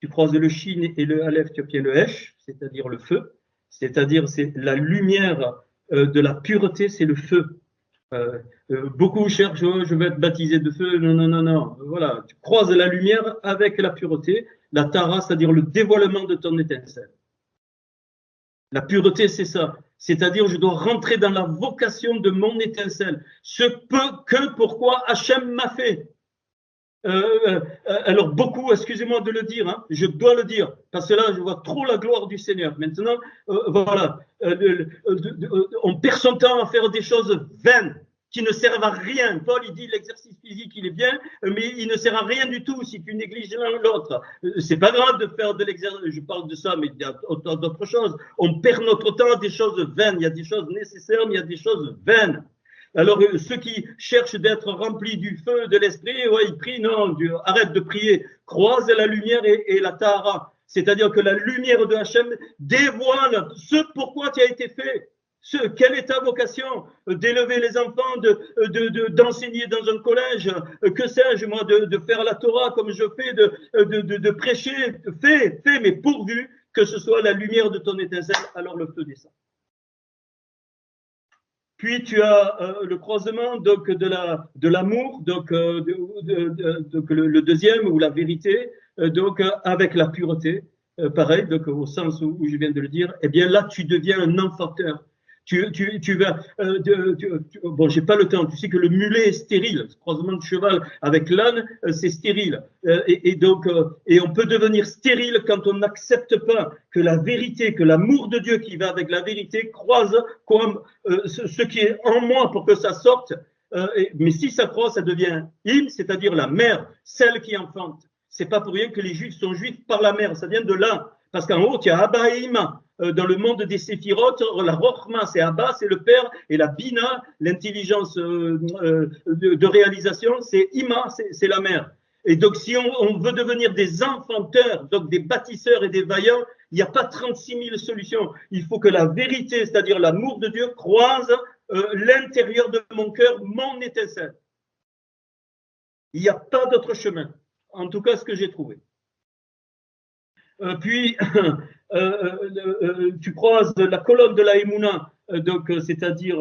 tu croises le Shin et le Aleph, tu obtiens le Hesh, c'est-à-dire le feu, c'est-à-dire c'est la lumière de la pureté, c'est le feu. Beaucoup cherchent, oh, je vais être baptisé de feu, non, non, non, non. Voilà, tu croises la lumière avec la pureté, la Tara, c'est-à-dire le dévoilement de ton étincelle. La pureté, c'est ça. C'est-à-dire, je dois rentrer dans la vocation de mon étincelle. Ce que pourquoi Hachem m'a fait. Alors, beaucoup, excusez-moi de le dire, hein, je dois le dire, parce que là, je vois trop la gloire du Seigneur. Maintenant, voilà, on perd son temps à faire des choses vaines, qui ne servent à rien. Paul, il dit l'exercice physique, il est bien, mais il ne sert à rien du tout si tu négliges l'un ou l'autre. C'est pas grave de faire de l'exercice, je parle de ça, mais il y a autant d'autres choses. On perd notre temps à des choses vaines. Il y a des choses nécessaires, mais il y a des choses vaines. Alors, ceux qui cherchent d'être remplis du feu de l'esprit, ouais, ils prient, non, arrête de prier, croise la lumière et la tahara. C'est-à-dire que la lumière de Hachem dévoile ce pourquoi tu as été fait. Quelle est ta vocation? D'élever les enfants, d'enseigner dans un collège, que sais-je, moi, de faire la Torah comme je fais, de prêcher, fais, mais pourvu que ce soit la lumière de ton étincelle, alors le feu descend. Puis tu as le croisement donc de l'amour, donc, donc le deuxième ou la vérité, donc avec la pureté, pareil, donc au sens où je viens de le dire. Eh bien là, tu deviens un enfanteur. Tu vas, bon, j'ai pas le temps. Tu sais que le mulet est stérile. Ce croisement de cheval avec l'âne, c'est stérile. Et donc, et on peut devenir stérile quand on n'accepte pas que la vérité, que l'amour de Dieu qui va avec la vérité croise comme ce qui est en moi pour que ça sorte. Mais si ça croise, ça devient im, c'est-à-dire la mère, celle qui enfante. C'est pas pour rien que les Juifs sont juifs par la mère. Ça vient de là. Parce qu'en haut, il y a Abba et Ima. Dans le monde des séphirotes, la Rochma, c'est Abba, c'est le père, et la Bina, l'intelligence de réalisation, c'est Ima, c'est la mère. Et donc, si on veut devenir des enfanteurs, donc des bâtisseurs et des vaillants, il n'y a pas 36 000 solutions. Il faut que la vérité, c'est-à-dire l'amour de Dieu, croise l'intérieur de mon cœur, mon étincelle. Il n'y a pas d'autre chemin. En tout cas, ce que j'ai trouvé. Puis, tu croises la colonne de la Emouna, donc c'est-à-dire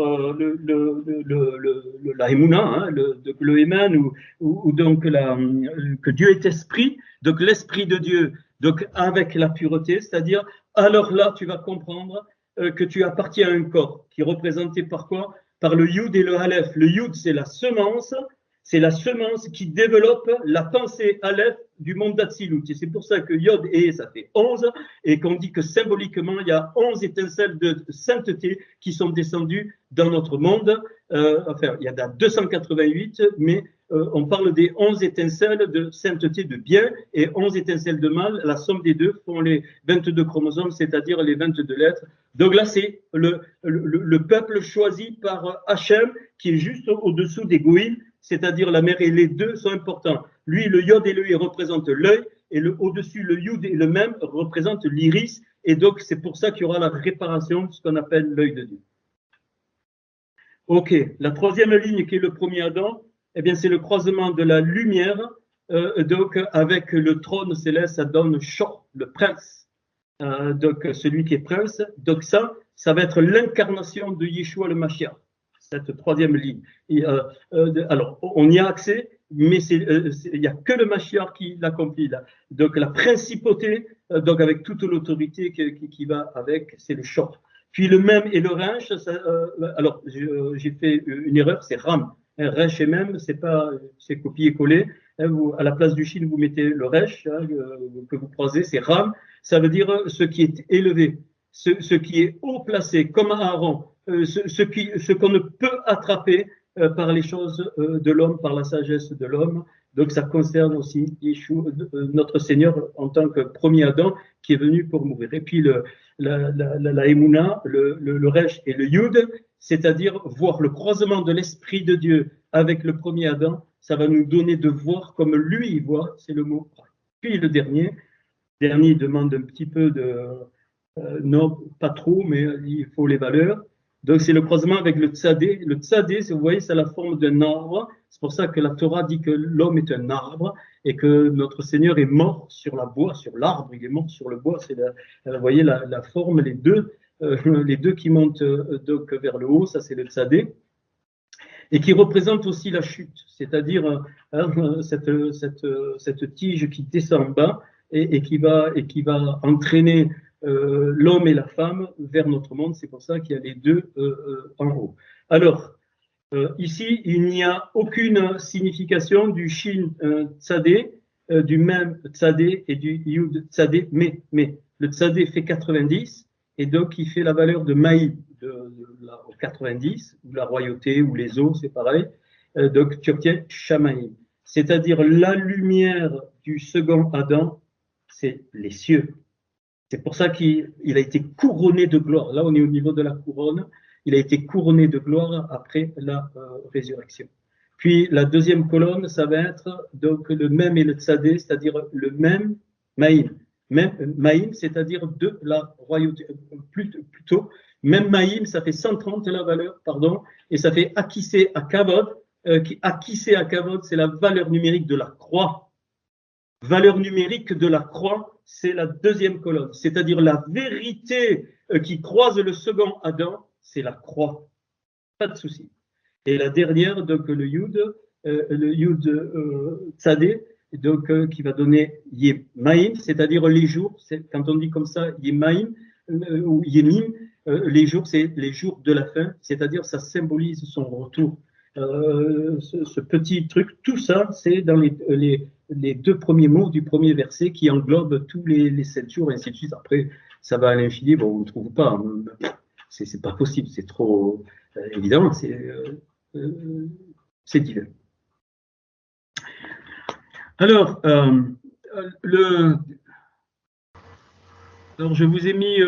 la Emouna, hein, le Eman, ou donc que Dieu est esprit, donc l'esprit de Dieu, donc avec la pureté, c'est-à-dire, alors là, tu vas comprendre que tu appartiens à un corps qui est représenté par quoi? Par le Yud et le Aleph. Le Yud, c'est la semence qui développe la pensée Aleph du monde d'Atsilut. Et c'est pour ça que Yod et ça fait 11, et qu'on dit que symboliquement, il y a 11 étincelles de sainteté qui sont descendues dans notre monde. Enfin, il y en a 288, mais on parle des 11 étincelles de sainteté de bien et 11 étincelles de mal. La somme des deux font les 22 chromosomes, c'est-à-dire les 22 lettres. Donc là, c'est le peuple choisi par Hachem, qui est juste au-dessous des Goïms, c'est-à-dire la mer, et les deux sont importants. Lui, le Yod et le I représentent l'œil, et au-dessus, le Yud et le même représentent l'iris, et donc c'est pour ça qu'il y aura la réparation, ce qu'on appelle l'œil de Dieu. Ok, la troisième ligne qui est le premier Adam, eh bien c'est le croisement de la lumière, donc avec le trône céleste, Adam Shor, le prince, donc celui qui est prince. Donc ça va être l'incarnation de Yeshua le Mashiach. Cette troisième ligne. Alors, on y a accès, mais il n'y a que le Mashiach qui l'accomplit là. Donc, la principauté, donc avec toute l'autorité qui va avec, c'est le Shor. Puis le même et le Rinch, alors j'ai fait une erreur, c'est Ram. Rinch et même, c'est copié-collé. À la place du Shin, vous mettez le Resh, hein, que vous croisez, c'est Ram. Ça veut dire ce qui est élevé, ce qui est haut placé, comme Aaron. Ce qu'on ne peut attraper par les choses de l'homme, par la sagesse de l'homme. Donc ça concerne aussi Yeshua, notre Seigneur en tant que premier Adam qui est venu pour mourir. Et puis la Emouna, le Resh et le Yud, c'est-à-dire voir le croisement de l'Esprit de Dieu avec le premier Adam, ça va nous donner de voir comme lui il voit, c'est le mot. Puis le dernier demande un petit peu de... non, pas trop, mais il faut les valeurs. Donc, c'est le croisement avec le tzadé. Le tzadé, vous voyez, c'est la forme d'un arbre. C'est pour ça que la Torah dit que l'homme est un arbre et que notre Seigneur est mort sur la bois, sur l'arbre. Il est mort sur le bois. C'est vous voyez la forme, les deux qui montent donc vers le haut. Ça, c'est le tzadé. Et qui représente aussi la chute, c'est-à-dire cette tige qui descend en bas et qui va entraîner l'homme et la femme vers notre monde. C'est pour ça qu'il y a les deux en haut. Alors, ici, il n'y a aucune signification du Shin Tzadé, du même Tzadé et du Yud Tzadé, mais le Tzadé fait 90 et donc il fait la valeur de Maï, au 90, ou la royauté, ou les eaux, c'est pareil. Donc tu obtiens Shamaïm, c'est-à-dire la lumière du second Adam, c'est les cieux. C'est pour ça qu'il a été couronné de gloire. Là, on est au niveau de la couronne. Il a été couronné de gloire après la résurrection. Puis la deuxième colonne, ça va être donc le même et le tzadé, c'est-à-dire le même Maïm. Même Maïm, c'est-à-dire de la royauté, plutôt. Même Maïm, ça fait 130 la valeur, pardon, et ça fait Akissé à Kavod. Akissé à Kavod, c'est la valeur numérique de la croix. Valeur numérique de la croix, c'est la deuxième colonne, c'est-à-dire la vérité qui croise le second Adam, c'est la croix. Pas de souci. Et la dernière, donc le Yud Tzadé, donc qui va donner Yemaim, c'est-à-dire les jours. Quand on dit comme ça, Yemaim ou Yemim, les jours, c'est les jours de la fin, c'est-à-dire ça symbolise son retour. Ce petit truc, tout ça, c'est dans les deux premiers mots du premier verset qui englobent tous les 7 jours, et ainsi de suite. Après, ça va à l'infini, bon, on ne trouve pas. C'est pas possible, c'est trop. Évidemment, c'est divin. Alors, alors, je vous ai mis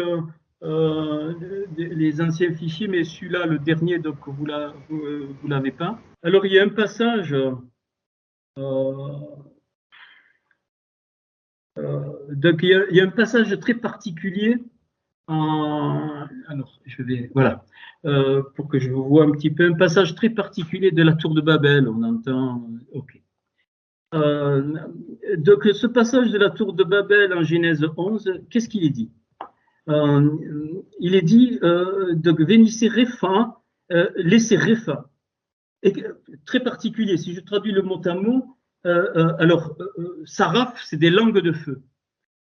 les anciens fichiers, mais celui-là, le dernier, donc vous l'avez pas. Alors, il y a un passage. Donc, il y a un passage très particulier. Alors, voilà, pour que je vous vois un petit peu, un passage très particulier de la tour de Babel. On entend, ok. Donc, ce passage de la tour de Babel en Genèse 11, qu'est-ce qu'il est dit? Il est dit, donc, vénissez Répha, laissez Répha. Et très particulier, si je traduis le mot à mot, alors, Saraf, c'est des langues de feu.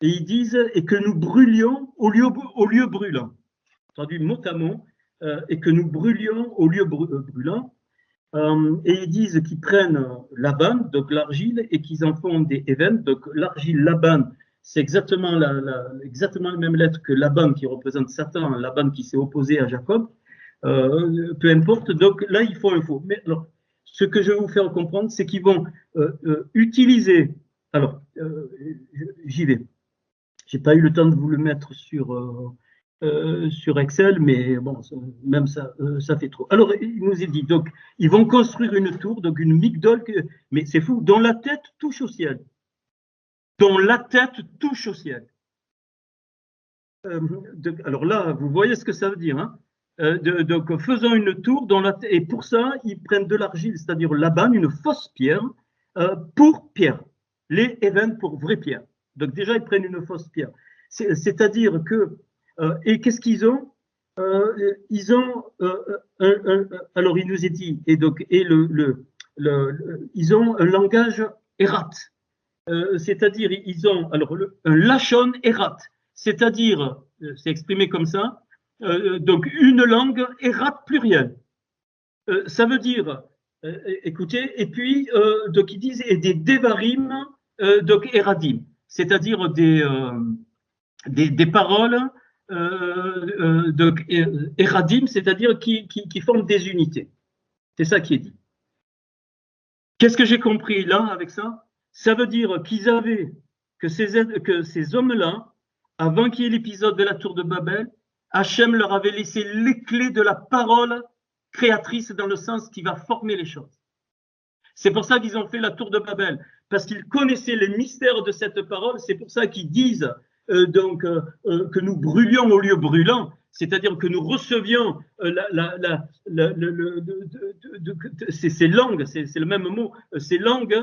Et ils disent, et que nous brûlions au lieu brûlant. Traduit mot à mot, et que nous brûlions au lieu brûlant. Et ils disent qu'ils prennent Laban, donc l'argile, et qu'ils en font des évents. Donc l'argile Laban, c'est exactement la même lettre que Laban qui représente Satan, Laban qui s'est opposé à Jacob. Peu importe, donc là il faut un faux. Mais alors, ce que je vais vous faire comprendre, c'est qu'ils vont utiliser. Alors, j'y vais. J'ai pas eu le temps de vous le mettre sur Excel, mais bon, même ça, ça fait trop. Alors, il nous est dit, donc, ils vont construire une tour, donc une migdole, mais c'est fou, dont la tête touche au ciel. Dont la tête touche au ciel. Alors là, vous voyez ce que ça veut dire, hein? Donc, faisant une tour, et pour ça, ils prennent de l'argile, c'est-à-dire Laban, une fausse pierre, pour pierre. Les évents pour vraie pierre. Donc déjà, ils prennent une fausse pierre. C'est-à-dire que, et qu'est-ce qu'ils ont? Ils ont, alors il nous est dit, et donc, ils ont un langage errat. C'est-à-dire, ils ont alors un lachon errat. C'est-à-dire, c'est exprimé comme ça, donc une langue errat plurielle. Ça veut dire, écoutez, et puis, donc ils disent, et des devarim, donc eradim. C'est-à-dire des paroles eradim, c'est-à-dire qui forment des unités. C'est ça qui est dit. Qu'est-ce que j'ai compris là avec ça? Ça veut dire qu'ils avaient, que ces hommes-là, avant qu'il y ait l'épisode de la tour de Babel, Hachem leur avait laissé les clés de la parole créatrice dans le sens qui va former les choses. C'est pour ça qu'ils ont fait la tour de Babel, parce qu'ils connaissaient les mystères de cette parole. C'est pour ça qu'ils disent que nous brûlions au lieu brûlant. c'est-à-dire que nous recevions ces langues, c'est le même mot, ces langues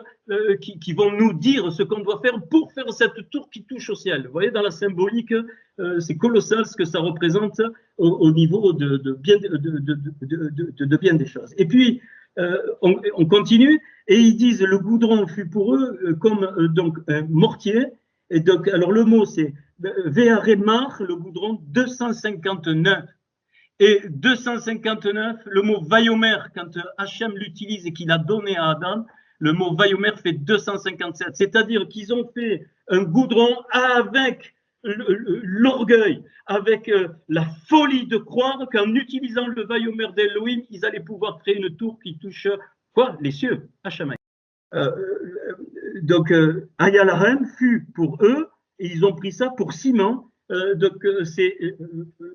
qui vont nous dire ce qu'on doit faire pour faire cette tour qui touche au ciel. Vous voyez, dans la symbolique, c'est colossal ce que ça représente au niveau de bien des choses. Et puis, on continue, et ils disent le goudron fut pour eux comme donc un mortier. Et donc, alors le mot c'est Véarémar, le goudron 259. Et 259, le mot Vayomer, quand Hachem l'utilise et qu'il a donné à Adam, le mot Vayomer fait 257. C'est-à-dire qu'ils ont fait un goudron avec l'orgueil, avec la folie de croire qu'en utilisant le Vayomer d'Elohim, ils allaient pouvoir créer une tour qui touche quoi? Les cieux, Hachem. Donc, Ayalahem fut pour eux, et ils ont pris ça pour ciment. Donc, c'est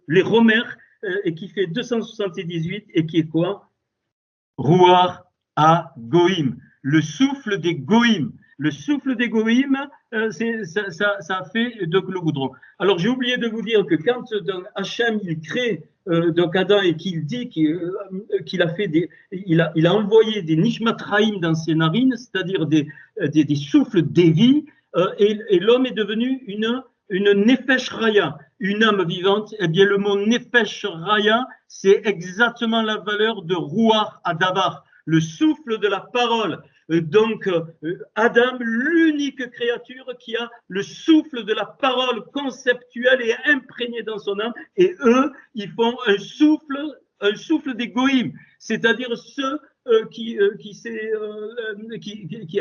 les Romers, et qui fait 278, et qui est quoi? Ruach ha-Goïm, le souffle des Goïm. Le souffle des Goïm, ça fait donc le goudron. Alors, j'ai oublié de vous dire que quand Hachem, il crée donc Adam et qu'il dit qu'il a fait il a envoyé des nishmatraim dans ses narines, c'est-à-dire des souffles des vies, et l'homme est devenu une nefesh raya, une âme vivante. Eh bien, le mot nefesh raya, c'est exactement la valeur de ruach hadavar, le souffle de la parole. Donc, Adam, l'unique créature qui a le souffle de la parole conceptuelle et imprégnée dans son âme, et eux, ils font un souffle des goïms, c'est-à-dire ceux qui a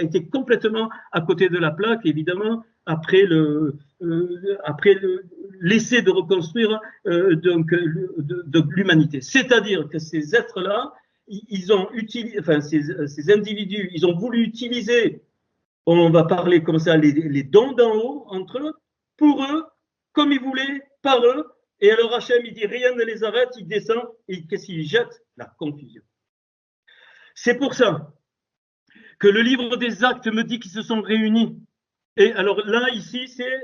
été complètement à côté de la plaque, évidemment, après l'essai de reconstruire de l'humanité. C'est-à-dire que ces êtres-là, ils ont utilisé, enfin, ces individus, ils ont voulu utiliser, on va parler comme ça, les dons d'en haut entre eux, pour eux, comme ils voulaient, par eux. Et alors Hachem, il dit rien ne les arrête, il descend et qu'est-ce qu'il jette? La confusion. C'est pour ça que le livre des Actes me dit qu'ils se sont réunis. Et alors là, ici, c'est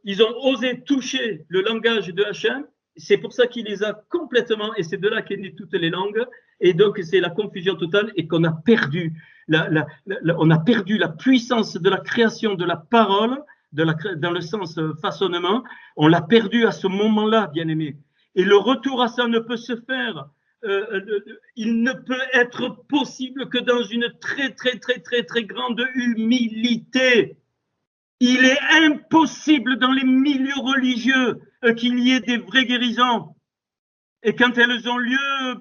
ils ont osé toucher le langage de Hachem. C'est pour ça qu'il les a complètement, et c'est de là qu'est née toutes les langues, et donc c'est la confusion totale, et qu'on a perdu, on a perdu la puissance de la création de la parole, dans le sens façonnement, on l'a perdu à ce moment-là, bien aimé. Et le retour à ça ne peut se faire, il ne peut être possible que dans une très grande humilité. Il est impossible dans les milieux religieux qu'il y ait des vraies guérisons. Et quand elles ont lieu,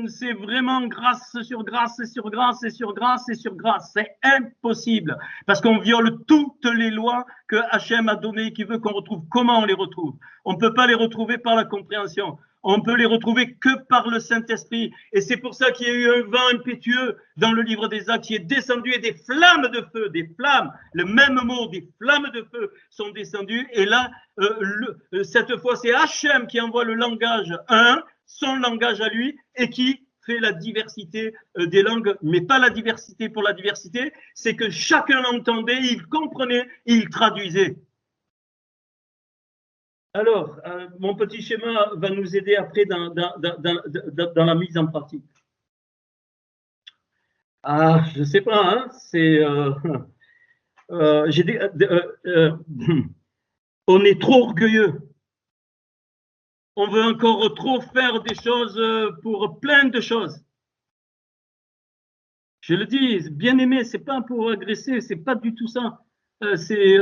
c'est vraiment grâce sur grâce et sur grâce et sur grâce et sur grâce. C'est impossible parce qu'on viole toutes les lois que Hachem a données et qui veut qu'on retrouve. Comment on les retrouve? On ne peut pas les retrouver par la compréhension. On peut les retrouver que par le Saint-Esprit. Et c'est pour ça qu'il y a eu un vent impétueux dans le livre des Actes qui est descendu et des flammes de feu, des flammes, le même mot, des flammes de feu sont descendues. Et là, cette fois, c'est Hachem qui envoie le langage son langage à lui, et qui fait la diversité des langues, mais pas la diversité pour la diversité, c'est que chacun l'entendait, il comprenait, il traduisait. Alors, mon petit schéma va nous aider après dans la mise en pratique. Ah, je ne sais pas, hein, c'est... on est trop orgueilleux. On veut encore trop faire des choses pour plein de choses. Je le dis, bien aimé, c'est pas pour agresser, c'est pas du tout ça. Et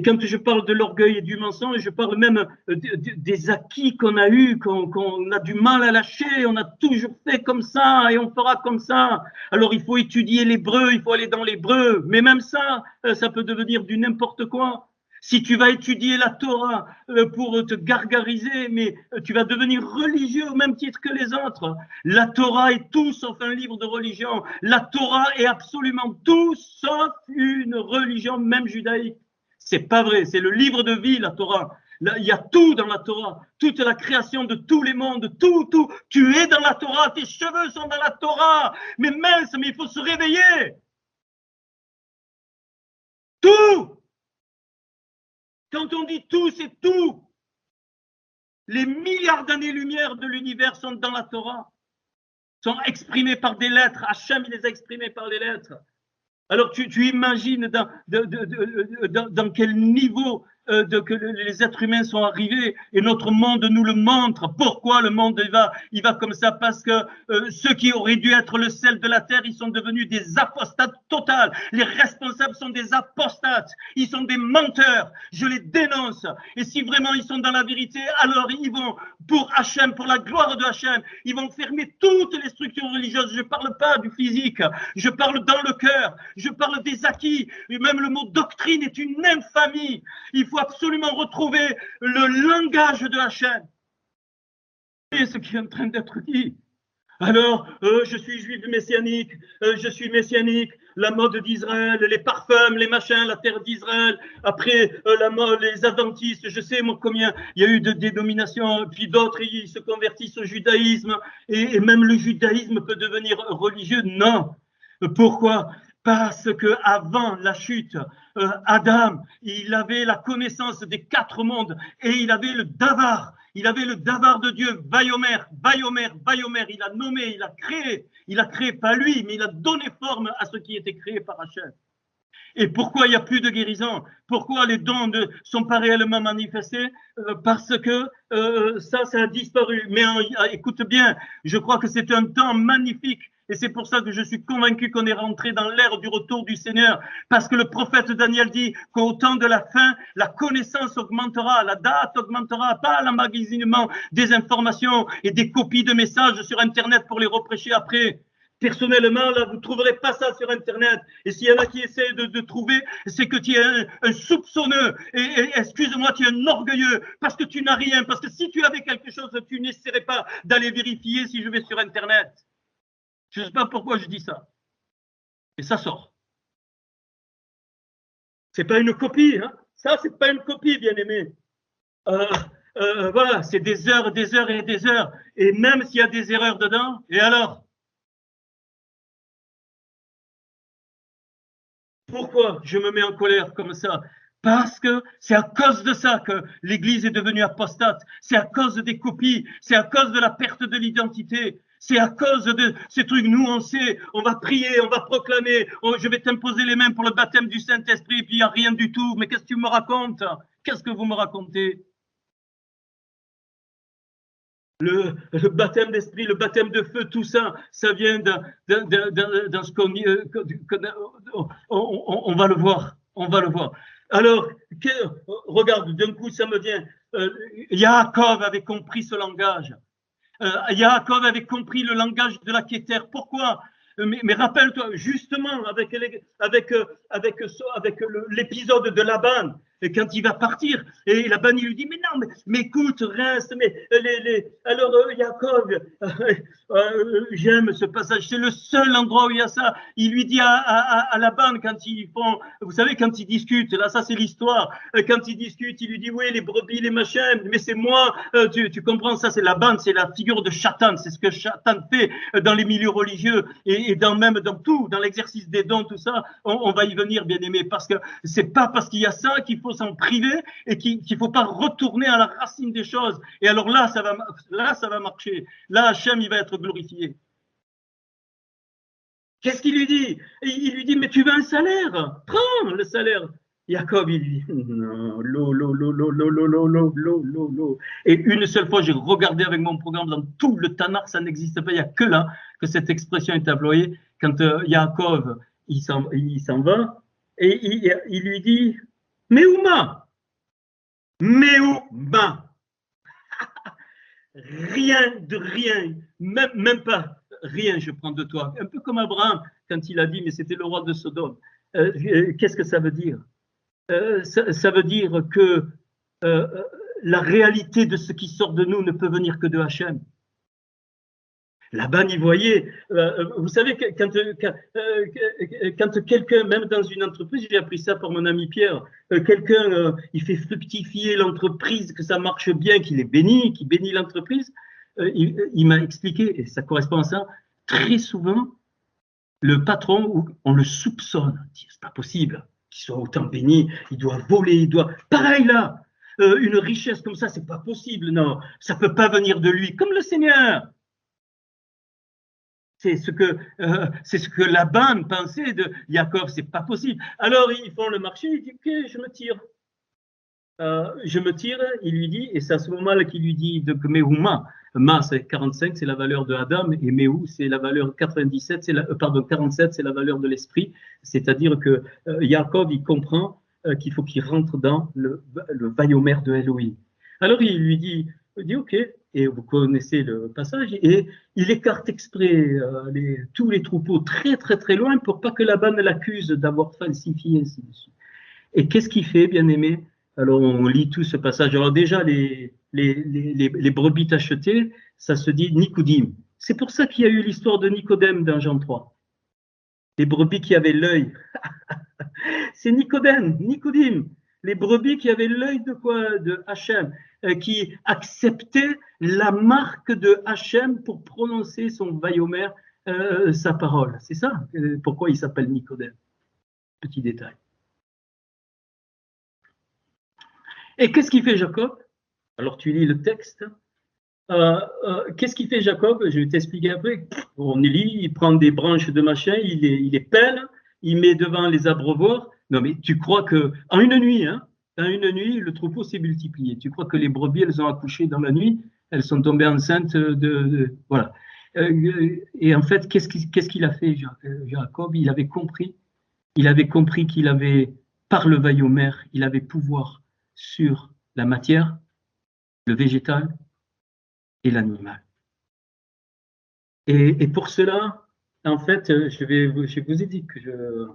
quand je parle de l'orgueil et du mensonge, je parle même des acquis qu'on a eus, qu'on a du mal à lâcher. On a toujours fait comme ça et on fera comme ça. Alors il faut étudier l'hébreu, il faut aller dans l'hébreu. Mais même ça, ça peut devenir du n'importe quoi. Si tu vas étudier la Torah pour te gargariser, mais tu vas devenir religieux au même titre que les autres. La Torah est tout sauf un livre de religion. La Torah est absolument tout sauf une religion, même judaïque. C'est pas vrai, c'est le livre de vie, la Torah. Là, il y a tout dans la Torah, toute la création de tous les mondes, tout. Tu es dans la Torah, tes cheveux sont dans la Torah. Mais mince, mais il faut se réveiller. Tout. Quand on dit tout, c'est tout. Les milliards d'années-lumière de l'univers sont dans la Torah, sont exprimés par des lettres. Hachem, il les a exprimés par les lettres. Alors tu imagines dans quel niveau que les êtres humains sont arrivés, et notre monde nous le montre. Pourquoi le monde il va comme ça? Parce que ceux qui auraient dû être le sel de la terre, ils sont devenus des apostates totales. Les responsables sont des apostates, ils sont des menteurs. Je les dénonce. Et si vraiment ils sont dans la vérité, alors ils vont, pour Hachem, pour la gloire de Hachem, ils vont fermer toutes les structures religieuses. Je ne parle pas du physique, je parle dans le cœur, je parle des acquis. Et même le mot doctrine est une infamie. Il faut absolument retrouver le langage de Hachem. Et ce qui est en train d'être dit. Alors, je suis juif messianique, je suis messianique, la mode d'Israël, les parfums, les machins, la terre d'Israël, après la mode, les adventistes, je sais moi combien il y a eu de dénominations, puis d'autres, ils se convertissent au judaïsme, et même le judaïsme peut devenir religieux. Non. Pourquoi? Parce que avant la chute, Adam, il avait la connaissance des 4 mondes et il avait le davar. Il avait le davar de Dieu, Vayomer, Vayomer, Vayomer. Il a nommé, il a créé pas lui, mais il a donné forme à ce qui était créé par Hachem. Et pourquoi il n'y a plus de guérison? Pourquoi les dons ne sont pas réellement manifestés? Parce que ça a disparu. Mais écoute bien, je crois que c'est un temps magnifique. Et c'est pour ça que je suis convaincu qu'on est rentré dans l'ère du retour du Seigneur. Parce que le prophète Daniel dit qu'au temps de la fin, la connaissance augmentera, la date augmentera, pas l'emmagasinement des informations et des copies de messages sur Internet pour les reprêcher après. Personnellement, là, vous ne trouverez pas ça sur Internet. Et s'il y en a qui essaient de trouver, c'est que tu es un soupçonneux. Et excuse-moi, tu es un orgueilleux parce que tu n'as rien. Parce que si tu avais quelque chose, tu n'essaierais pas d'aller vérifier si je vais sur Internet. Je ne sais pas pourquoi je dis ça. Et ça sort. C'est pas une copie, hein. Ça, c'est pas une copie, bien aimé. Voilà, c'est des heures et des heures. Et même s'il y a des erreurs dedans, et alors? Pourquoi je me mets en colère comme ça? Parce que c'est à cause de ça que l'Église est devenue apostate. C'est à cause des copies. C'est à cause de la perte de l'identité. C'est à cause de ces trucs. Nous, on sait, on va prier, on va proclamer. Je vais t'imposer les mains pour le baptême du Saint-Esprit, puis il n'y a rien du tout. Mais qu'est-ce que tu me racontes? Qu'est-ce que vous me racontez? Le baptême d'esprit, le baptême de feu, tout ça, ça vient dans ce on va le voir, on va le voir. Alors, regarde, d'un coup, ça me vient. Yaakov avait compris ce langage. Yaakov avait compris le langage de la Kéter. Pourquoi? Mais rappelle-toi, justement, avec l'épisode de Laban, et quand il va partir, et Laban il lui dit, mais non, mais écoute, reste, alors Yaakov, j'aime ce passage, c'est le seul endroit où il y a ça. Il lui dit à Laban, quand ils font, vous savez, quand ils discutent, là ça c'est l'histoire, quand ils discutent, il lui dit, oui, les brebis, les machins, mais c'est moi, tu comprends, ça c'est Laban, c'est la figure de Satan, c'est ce que Satan fait dans les milieux religieux, et même dans tout, dans l'exercice des dons, tout ça, on va y venir, bien aimé, parce que c'est pas parce qu'il y a ça qu'il faut s'en priver et qu'il ne faut pas retourner à la racine des choses. Et alors là, ça va marcher. Là, Hachem, il va être glorifié. Qu'est-ce qu'il lui dit? Il lui dit, mais tu veux un salaire? Prends le salaire. Jacob, il dit, non, l'eau. Et une seule fois, j'ai regardé avec mon programme dans tout le Tanakh, ça n'existe pas. Il n'y a que là que cette expression est employée. Quand Yaakov, il s'en va, et il lui dit, Meouma, rien de rien, même pas rien, je prends de toi. Un peu comme Abraham, quand il a dit, mais c'était le roi de Sodome. Qu'est-ce que ça veut dire? Ça veut dire que la réalité de ce qui sort de nous ne peut venir que de Hachem. Laban y voyait, vous savez, quand quelqu'un, même dans une entreprise, j'ai appris ça par mon ami Pierre, quelqu'un, il fait fructifier l'entreprise, que ça marche bien, qu'il est béni, qu'il bénit l'entreprise, il m'a expliqué, et ça correspond à ça, très souvent, le patron, on le soupçonne, c'est pas possible, qu'il soit autant béni, il doit voler, il doit… Pareil là, une richesse comme ça, c'est pas possible, non, ça peut pas venir de lui, comme le Seigneur. C'est ce que Laban pensait de Jacob, c'est pas possible. Alors ils font le marché, il dit ok, je me tire. Il lui dit, et c'est à ce moment-là qu'il lui dit de Mehouma. Ma, c'est 45, c'est la valeur de Adam, et Mehou, c'est la valeur 47, 47, c'est la valeur de l'esprit. C'est-à-dire que Jacob, il comprend qu'il faut qu'il rentre dans le vaillomère de Elohim. Alors il lui dit ok, et vous connaissez le passage, et il écarte exprès tous les troupeaux très très très loin pour pas que Laban l'accuse d'avoir falsifié, ainsi de suite. Et qu'est-ce qu'il fait, bien aimé? Alors, on lit tout ce passage. Alors, déjà, les brebis tachetées, ça se dit Nicodème. C'est pour ça qu'il y a eu l'histoire de Nicodème dans Jean 3. Les brebis qui avaient l'œil. C'est Nicodème. Les brebis qui avaient l'œil de quoi? De Hachem, qui acceptaient la marque de Hachem pour prononcer son vaillomère, sa parole. C'est ça pourquoi il s'appelle Nicodème. Petit détail. Et qu'est-ce qu'il fait Jacob? Alors tu lis le texte. Qu'est-ce qu'il fait Jacob? Je vais t'expliquer après. On lit, il prend des branches de machin, il les pèle, il met devant les abreuvoirs. Non mais tu crois que en une nuit, le troupeau s'est multiplié. Tu crois que les brebis, elles ont accouché dans la nuit, elles sont tombées enceintes voilà. Et en fait, qu'est-ce qu'il a fait Jacob? Il avait compris qu'il avait, par le vaillomère, il avait pouvoir sur la matière, le végétal et l'animal. Et pour cela, en fait, je vous ai dit que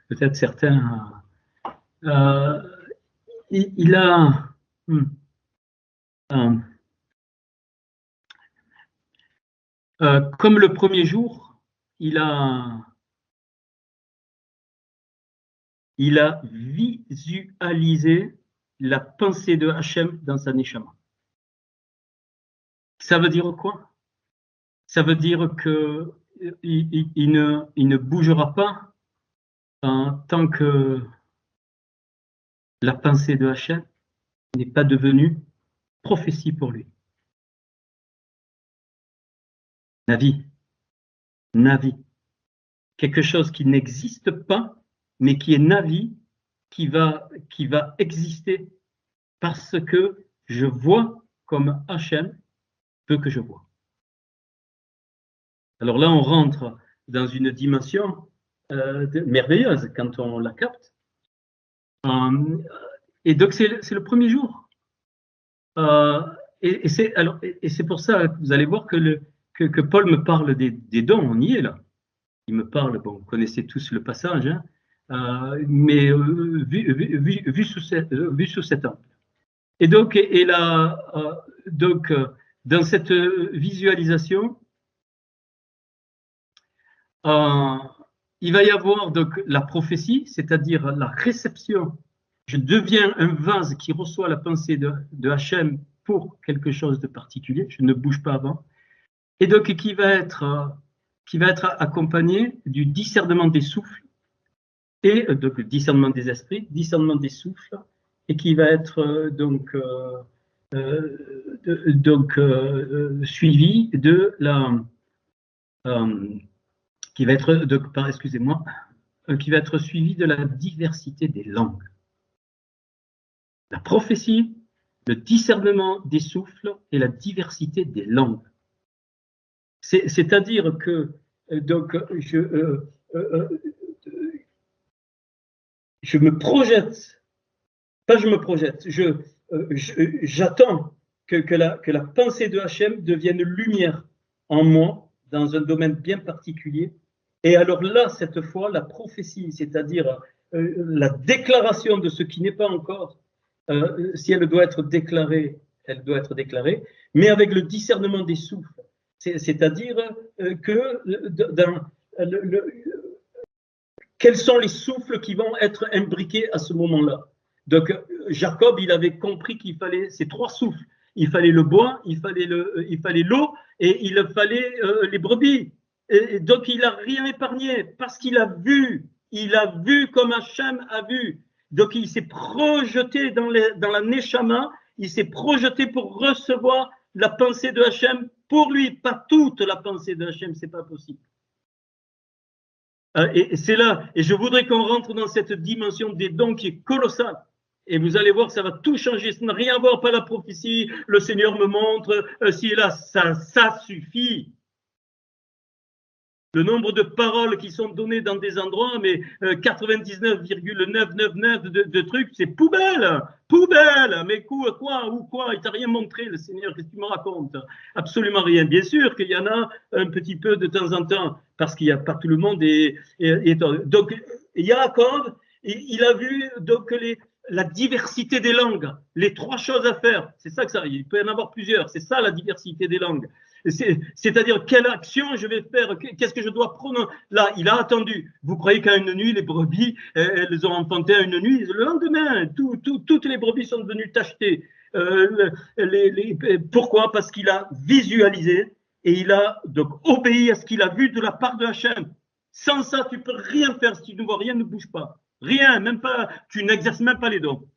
peut-être certains, il a comme le premier jour, il a visualisé la pensée de Hachem dans sa neshama. Ça veut dire quoi? Ça veut dire que il ne bougera pas tant que la pensée de Hachem n'est pas devenue prophétie pour lui. Navi. Quelque chose qui n'existe pas, mais qui est Navi, qui va exister parce que je vois comme Hachem veut que je vois. Alors là, on rentre dans une dimension merveilleuse quand on la capte. Et donc, c'est le premier jour. Et c'est pour ça que vous allez voir que Paul me parle des dons, on y est là. Il me parle, bon, vous connaissez tous le passage, mais vu sous cet angle. Et donc, dans cette visualisation, il va y avoir donc la prophétie, c'est-à-dire la réception. Je deviens un vase qui reçoit la pensée de Hachem pour quelque chose de particulier, je ne bouge pas avant, et donc qui va être accompagné du discernement des souffles, et donc le discernement des esprits, discernement des souffles, et qui va être suivi de la… qui va être suivi de la diversité des langues. La prophétie, le discernement des souffles et la diversité des langues. C'est-à-dire que donc je me projette, pas je me projette, j'attends que la pensée de Hachem devienne lumière en moi dans un domaine bien particulier. Et alors là, cette fois, la prophétie, c'est-à-dire la déclaration de ce qui n'est pas encore, si elle doit être déclarée, elle doit être déclarée, mais avec le discernement des souffles. C'est-à-dire que quels sont les souffles qui vont être imbriqués à ce moment-là. Donc Jacob, il avait compris qu'il fallait ces trois souffles. Il fallait le bois, il fallait l'eau et il fallait les brebis. Et donc il n'a rien épargné parce qu'il a vu il a vu comme Hachem a vu. Donc il s'est projeté dans la Neshama, il s'est projeté pour recevoir la pensée de Hachem pour lui, pas toute la pensée de Hachem, c'est pas possible. Et c'est là, et je voudrais qu'on rentre dans cette dimension des dons qui est colossale. Et vous allez voir, ça va tout changer. Ça n'a rien à voir, pas la prophétie, le Seigneur me montre, si et là, ça suffit. Le nombre de paroles qui sont données dans des endroits, mais 99,999 de trucs, c'est poubelle, poubelle. Mais quoi, il t'a rien montré, le Seigneur, qu'est-ce que tu me racontes? Absolument rien. Bien sûr qu'il y en a un petit peu de temps en temps, parce qu'il n'y a pas tout le monde. Donc, Yaakov, il a vu donc la diversité des langues, les trois choses à faire. C'est ça que ça, il peut y en avoir plusieurs. C'est ça la diversité des langues. C'est-à-dire, quelle action je vais faire, qu'est-ce que je dois prendre. Là, il a attendu. Vous croyez qu'à une nuit, les brebis, elles ont enfanté à une nuit. Le lendemain, toutes les brebis sont devenues tachetées. Pourquoi? Parce qu'il a visualisé et il a donc obéi à ce qu'il a vu de la part de Hachem. Sans ça, tu ne peux rien faire. Si tu ne vois rien, ne bouge pas. Rien, même pas, tu n'exerces même pas les dons.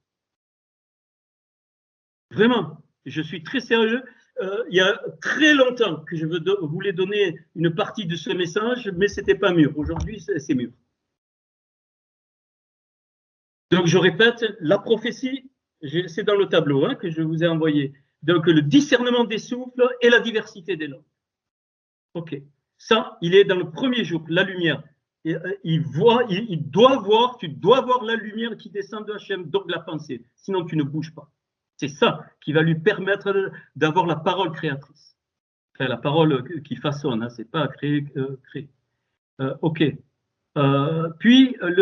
Vraiment, je suis très sérieux. Il y a très longtemps que je voulais donner une partie de ce message, mais ce n'était pas mûr. Aujourd'hui, c'est mûr. Donc, je répète, la prophétie, c'est dans le tableau que je vous ai envoyé. Donc, le discernement des souffles et la diversité des langues. OK. Ça, il est dans le premier jour, la lumière. Et, tu dois voir la lumière qui descend de Hachem, donc la pensée. Sinon, tu ne bouges pas. C'est ça qui va lui permettre d'avoir la parole créatrice. Enfin, la parole qui façonne, hein, c'est pas créer. OK. Puis la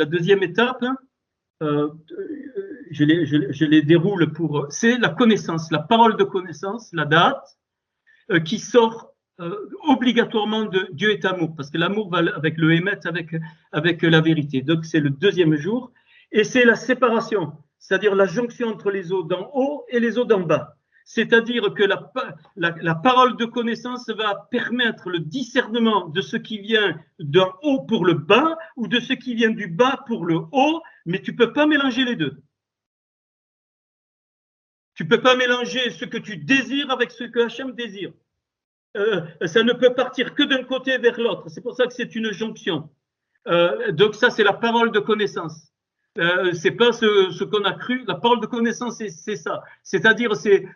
deuxième étape, je les déroule c'est la connaissance, la parole de connaissance, la date, qui sort obligatoirement de Dieu est amour, parce que l'amour va avec le émet, avec la vérité. Donc c'est le deuxième jour, et c'est la séparation, c'est-à-dire la jonction entre les eaux d'en haut et les eaux d'en bas. C'est-à-dire que la parole de connaissance va permettre le discernement de ce qui vient d'en haut pour le bas ou de ce qui vient du bas pour le haut, mais tu ne peux pas mélanger les deux. Tu ne peux pas mélanger ce que tu désires avec ce que Hachem désire. Ça ne peut partir que d'un côté vers l'autre. C'est pour ça que c'est une jonction. Donc ça, c'est la parole de connaissance. C'est pas ce qu'on a cru. La parole de connaissance, c'est ça. C'est-à-dire, c'est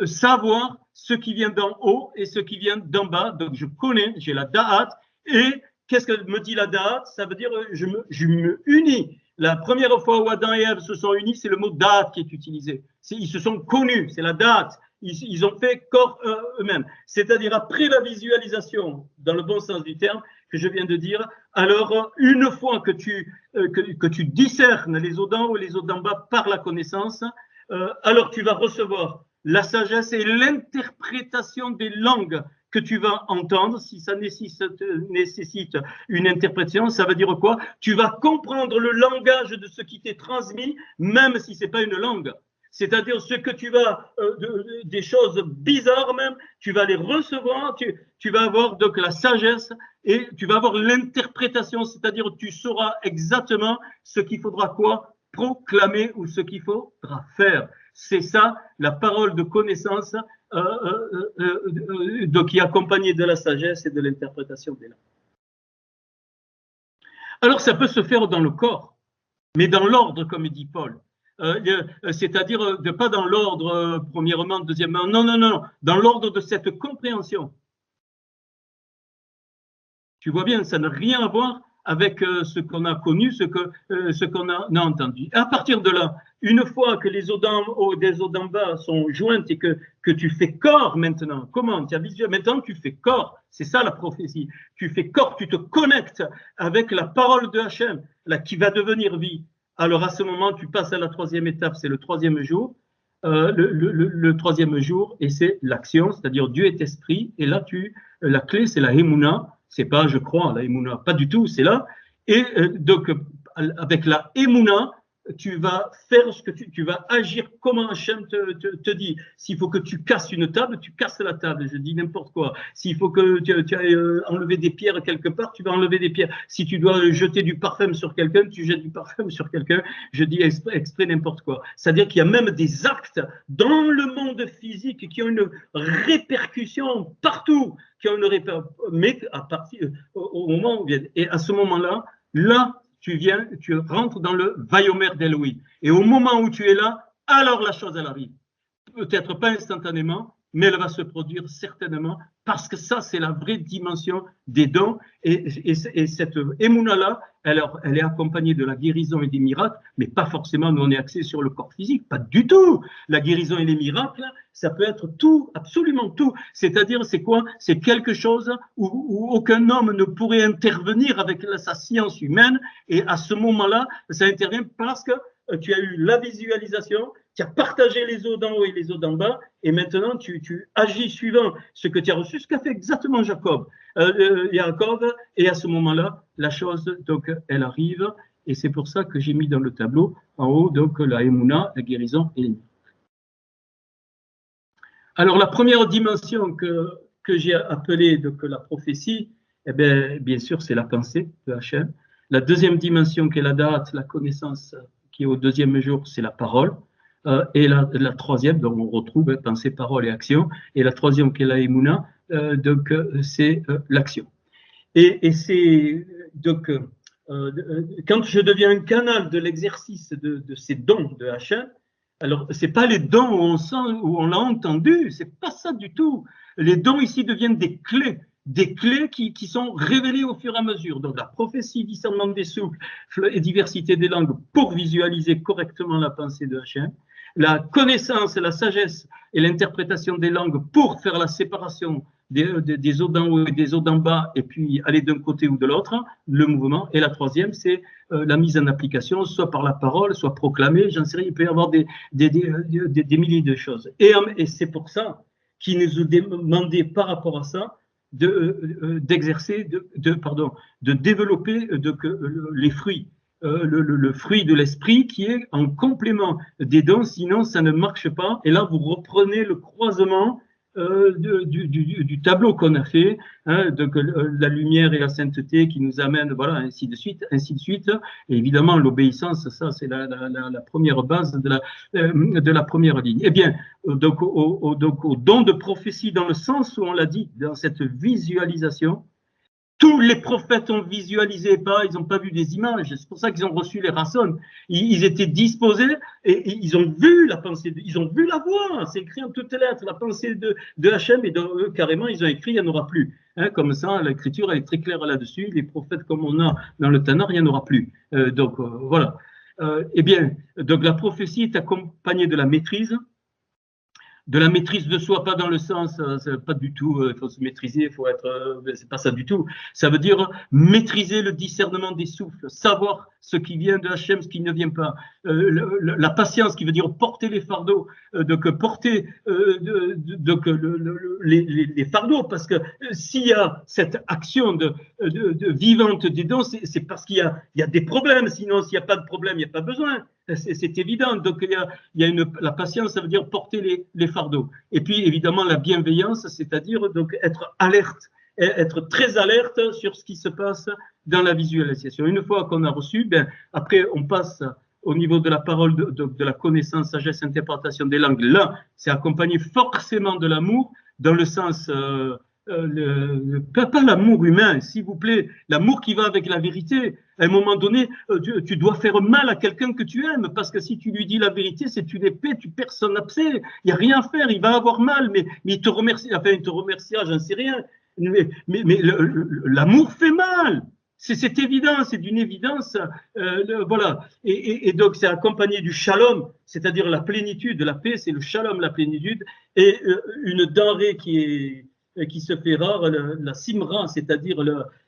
savoir ce qui vient d'en haut et ce qui vient d'en bas. Donc, je connais, j'ai la da'at. Et qu'est-ce que me dit la da'at? Ça veut dire, je me unis. La première fois où Adam et Ève se sont unis, c'est le mot da'at qui est utilisé. Ils se sont connus, c'est la da'at. Ils ont fait corps eux-mêmes. C'est-à-dire, après la visualisation, dans le bon sens du terme, que je viens de dire, alors une fois que tu discernes les eaux d'en haut et les eaux d'en bas par la connaissance, alors tu vas recevoir la sagesse et l'interprétation des langues que tu vas entendre. Si ça nécessite une interprétation, ça veut dire quoi? Tu vas comprendre le langage de ce qui t'est transmis, même si ce n'est pas une langue. C'est-à-dire ce que tu vas, des choses bizarres même, tu vas les recevoir, tu vas avoir donc la sagesse et tu vas avoir l'interprétation, c'est-à-dire tu sauras exactement ce qu'il faudra quoi proclamer ou ce qu'il faudra faire. C'est ça, la parole de connaissance donc qui est accompagnée de la sagesse et de l'interprétation des langues. Alors ça peut se faire dans le corps, mais dans l'ordre, comme dit Paul. C'est-à-dire pas dans l'ordre premièrement, deuxièmement, non, dans l'ordre de cette compréhension. Tu vois bien, ça n'a rien à voir avec ce qu'on a connu, ce qu'on a entendu. À partir de là, une fois que les eaux d'en haut des eaux d'en bas sont jointes et que tu fais corps maintenant, comment? Maintenant tu fais corps, c'est ça la prophétie. Tu fais corps, tu te connectes avec la parole de Hachem, là, qui va devenir vie. Alors à ce moment, tu passes à la troisième étape, c'est le troisième jour. Le troisième jour, et c'est l'action, c'est-à-dire Dieu est esprit, et là la clé c'est la Emouna, c'est pas je crois la Emouna, pas du tout, c'est là. Et donc avec la Emouna, tu vas faire ce que tu vas agir comme Hachem te dit. S'il faut que tu casses une table, tu casses la table. Je dis n'importe quoi. S'il faut que tu ailles enlever des pierres quelque part, tu vas enlever des pierres. Si tu dois jeter du parfum sur quelqu'un, tu jettes du parfum sur quelqu'un. Je dis exprès n'importe quoi. C'est-à-dire qu'il y a même des actes dans le monde physique qui ont une répercussion partout, qui ont une répercussion, mais à partir au moment où et à ce moment-là, tu rentres dans le Vayomer d'Elohim. Et au moment où tu es là, alors la chose, elle arrive. Peut-être pas instantanément, mais elle va se produire certainement, parce que ça, c'est la vraie dimension des dons. Et cette émouna-là, elle est accompagnée de la guérison et des miracles, mais pas forcément, nous on est axé sur le corps physique, pas du tout. La guérison et les miracles, ça peut être tout, absolument tout. C'est-à-dire, c'est quoi? C'est quelque chose où aucun homme ne pourrait intervenir avec sa science humaine, et à ce moment-là, ça intervient parce que tu as eu la visualisation, tu as partagé les eaux d'en haut et les eaux d'en bas, et maintenant tu agis suivant ce que tu as reçu, ce qu'a fait exactement Jacob, et à ce moment-là, la chose, donc, elle arrive, et c'est pour ça que j'ai mis dans le tableau, en haut, donc, la Emouna, la guérison et les miracles. Alors, la première dimension que j'ai appelée donc, la prophétie, eh bien sûr, c'est la pensée de Hachem. La deuxième dimension qui est la date, la connaissance, qui est au deuxième jour, c'est la parole. Et la troisième, donc on retrouve pensée, parole et action. Et la troisième qui est la Emouna, donc c'est l'action. Et c'est donc quand je deviens un canal de l'exercice de ces dons de Hachem, alors c'est pas les dons où on l'a entendu, c'est pas ça du tout. Les dons ici deviennent des clés qui sont révélées au fur et à mesure. Donc la prophétie, discernement des souffles et diversité des langues pour visualiser correctement la pensée de Hachem. La connaissance, la sagesse et l'interprétation des langues pour faire la séparation des eaux d'en haut et des eaux d'en bas, et puis aller d'un côté ou de l'autre, le mouvement. Et la troisième, c'est la mise en application, soit par la parole, soit proclamée, j'en sais rien, il peut y avoir des milliers de choses. Et c'est pour ça qu'il nous a demandé par rapport à ça d'exercer, de développer les fruits. Le fruit de l'esprit qui est en complément des dons, sinon ça ne marche pas. Et là, vous reprenez le croisement du tableau qu'on a fait, hein, donc la lumière et la sainteté qui nous amènent, voilà, ainsi de suite, ainsi de suite. Et évidemment, l'obéissance, ça c'est la première base de la première ligne. Eh bien, donc au don de prophétie, dans le sens où on l'a dit, dans cette visualisation, tous les prophètes ont visualisé pas, ils n'ont pas vu des images. C'est pour ça qu'ils ont reçu les rassons. Ils étaient disposés et ils ont vu la pensée, ils ont vu la voix. C'est écrit en toutes lettres, la pensée de Hachem, et carrément ils ont écrit, il n'y en aura plus. Hein, comme ça, l'écriture elle est très claire là-dessus. Les prophètes comme on a dans le Tanakh, il n'y en aura plus. Voilà. Eh bien, donc la prophétie est accompagnée de la maîtrise. De la maîtrise de soi, pas dans le sens, pas du tout, il faut se maîtriser, il faut être, c'est pas ça du tout. Ça veut dire maîtriser le discernement des souffles, savoir ce qui vient de Hachem, ce qui ne vient pas. La patience, qui veut dire porter les fardeaux, donc porter les fardeaux, parce que s'il y a cette action de vivante des dons, c'est parce qu'il y a des problèmes. Sinon, s'il n'y a pas de problème, il n'y a pas besoin. C'est évident. Donc, il y a la patience, ça veut dire porter les fardeaux. Et puis, évidemment, la bienveillance, c'est-à-dire donc être alerte, être très alerte sur ce qui se passe dans la visualisation. Une fois qu'on a reçu, après, on passe au niveau de la parole, de la connaissance, sagesse, interprétation des langues. Là, c'est accompagné forcément de l'amour, dans le sens... pas l'amour humain, s'il vous plaît, l'amour qui va avec la vérité. À un moment donné, tu dois faire mal à quelqu'un que tu aimes, parce que si tu lui dis la vérité, c'est une épée, tu perds son abcès, il n'y a rien à faire, il va avoir mal, mais il te remercie, enfin il te remerciera, j'en sais rien, mais l'amour fait mal. C'est évident, c'est d'une évidence, voilà. Et donc c'est accompagné du shalom, c'est-à-dire la plénitude, la paix, c'est le shalom, la plénitude, et une denrée qui se fait rare, la simra, c'est-à-dire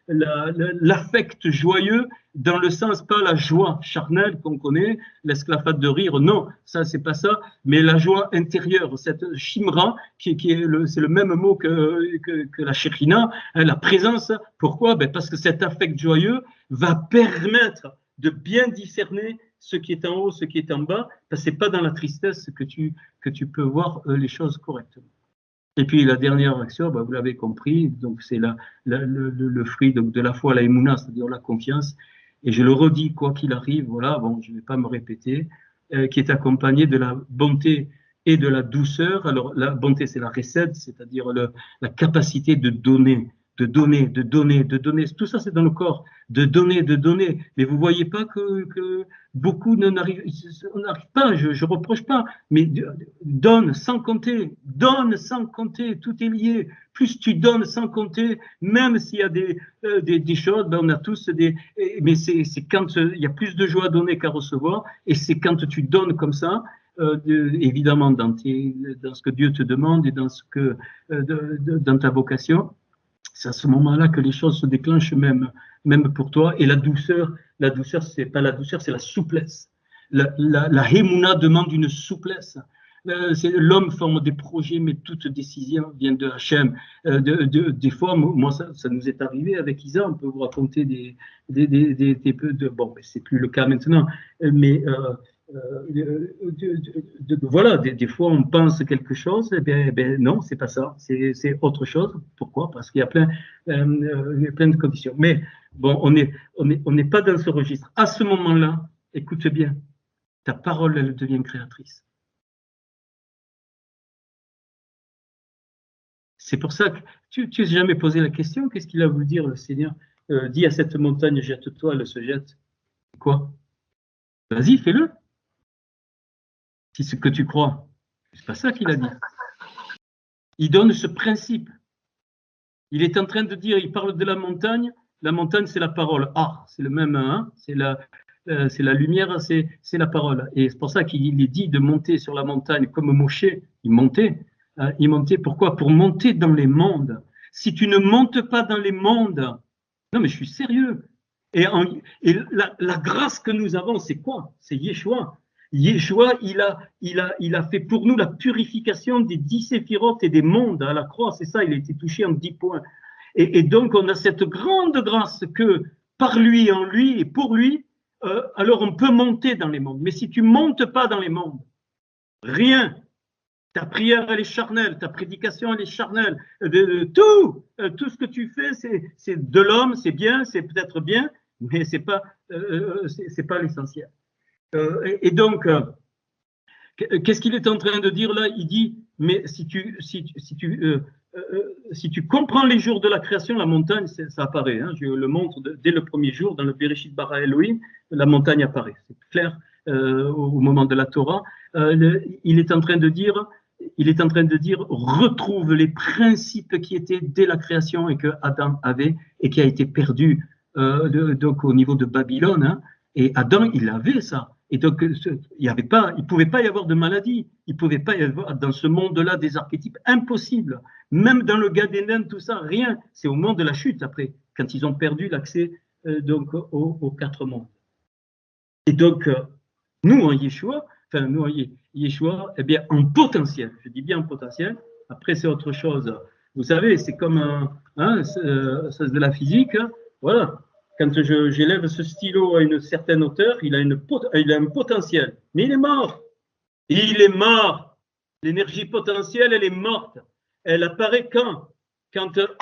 l'affect joyeux, dans le sens, pas la joie charnelle qu'on connaît, l'esclafade de rire, non, ça c'est pas ça, mais la joie intérieure, cette shimra, c'est le même mot que la shekhinah, hein, la présence. Pourquoi? Parce que cet affect joyeux va permettre de bien discerner ce qui est en haut, ce qui est en bas, parce que ce n'est pas dans la tristesse que tu peux voir les choses correctement. Et puis la dernière action, vous l'avez compris, donc c'est le fruit donc, de la foi, la émouna, c'est-à-dire la confiance. Et je le redis, quoi qu'il arrive, voilà, bon, je ne vais pas me répéter, qui est accompagné de la bonté et de la douceur. Alors la bonté, c'est la recette, c'est-à-dire la capacité de donner, de donner, de donner, de donner. Tout ça, c'est dans le corps, de donner, de donner. Mais vous voyez pas que beaucoup n'arrivent pas, je ne reproche pas, mais donne sans compter, tout est lié. Plus tu donnes sans compter, même s'il y a des choses, on a tous mais c'est quand il y a plus de joie à donner qu'à recevoir, et c'est quand tu donnes comme ça, évidemment dans ce que Dieu te demande et dans dans ta vocation, c'est à ce moment-là que les choses se déclenchent même pour toi. Et la douceur, c'est pas la douceur, c'est la souplesse. La Hémouna demande une souplesse. L'homme forme des projets, mais toute décision vient de Hachem. Des fois, moi, ça nous est arrivé avec Isa, on peut vous raconter des peu de... Bon, c'est plus le cas maintenant, mais voilà, des fois on pense quelque chose, et bien non, c'est pas ça, c'est autre chose. Pourquoi? Parce qu'il y a plein de conditions. Mais bon, on n'est pas dans ce registre. À ce moment-là, écoute bien, ta parole, elle devient créatrice. C'est pour ça que tu n'as jamais posé la question, qu'est-ce qu'il a voulu dire le Seigneur? Dis à cette montagne, jette-toi, elle se jette. Quoi? Vas-y, fais-le. Si c'est ce que tu crois. C'est pas ça qu'il a dit. Il donne ce principe. Il est en train de dire, il parle de la montagne c'est la parole. Ah, c'est le même, hein, c'est la lumière, c'est la parole. Et c'est pour ça qu'il est dit de monter sur la montagne comme Moshe, il montait. Pourquoi? Pour monter dans les mondes. Si tu ne montes pas dans les mondes, non mais je suis sérieux. Et la grâce que nous avons, c'est quoi? C'est Yeshua. Yeshua, il a fait pour nous la purification des 10 séphirotes et des mondes à la croix. C'est ça, il a été touché en 10 points. Et donc, on a cette grande grâce que par lui, en lui et pour lui, alors on peut monter dans les mondes. Mais si tu ne montes pas dans les mondes, rien. Ta prière, elle est charnelle, ta prédication, elle est charnelle. Tout ce que tu fais, c'est de l'homme, c'est bien, c'est peut-être bien, mais c'est pas l'essentiel. Et donc, qu'est-ce qu'il est en train de dire là? Il dit, mais si tu comprends les jours de la création, la montagne, ça apparaît. Hein, je le montre dès le premier jour, dans le Bereshit bara Elohim, la montagne apparaît. C'est clair au moment de la Torah. Il est en train de dire, retrouve les principes qui étaient dès la création et que Adam avait et qui a été perdu donc au niveau de Babylone. Hein, et Adam, il avait ça. Et donc, il ne pouvait pas y avoir de maladie. Il ne pouvait pas y avoir dans ce monde-là des archétypes impossibles. Même dans le Gan Eden, tout ça, rien. C'est au moment de la chute après, quand ils ont perdu l'accès donc aux 4 mondes. Et donc, nous en Yeshua, eh bien, en potentiel, je dis bien en potentiel, après c'est autre chose. Vous savez, c'est comme c'est de la physique, hein, voilà. Quand j'élève ce stylo à une certaine hauteur, il a un potentiel, mais il est mort. Il est mort. L'énergie potentielle, elle est morte. Elle apparaît quand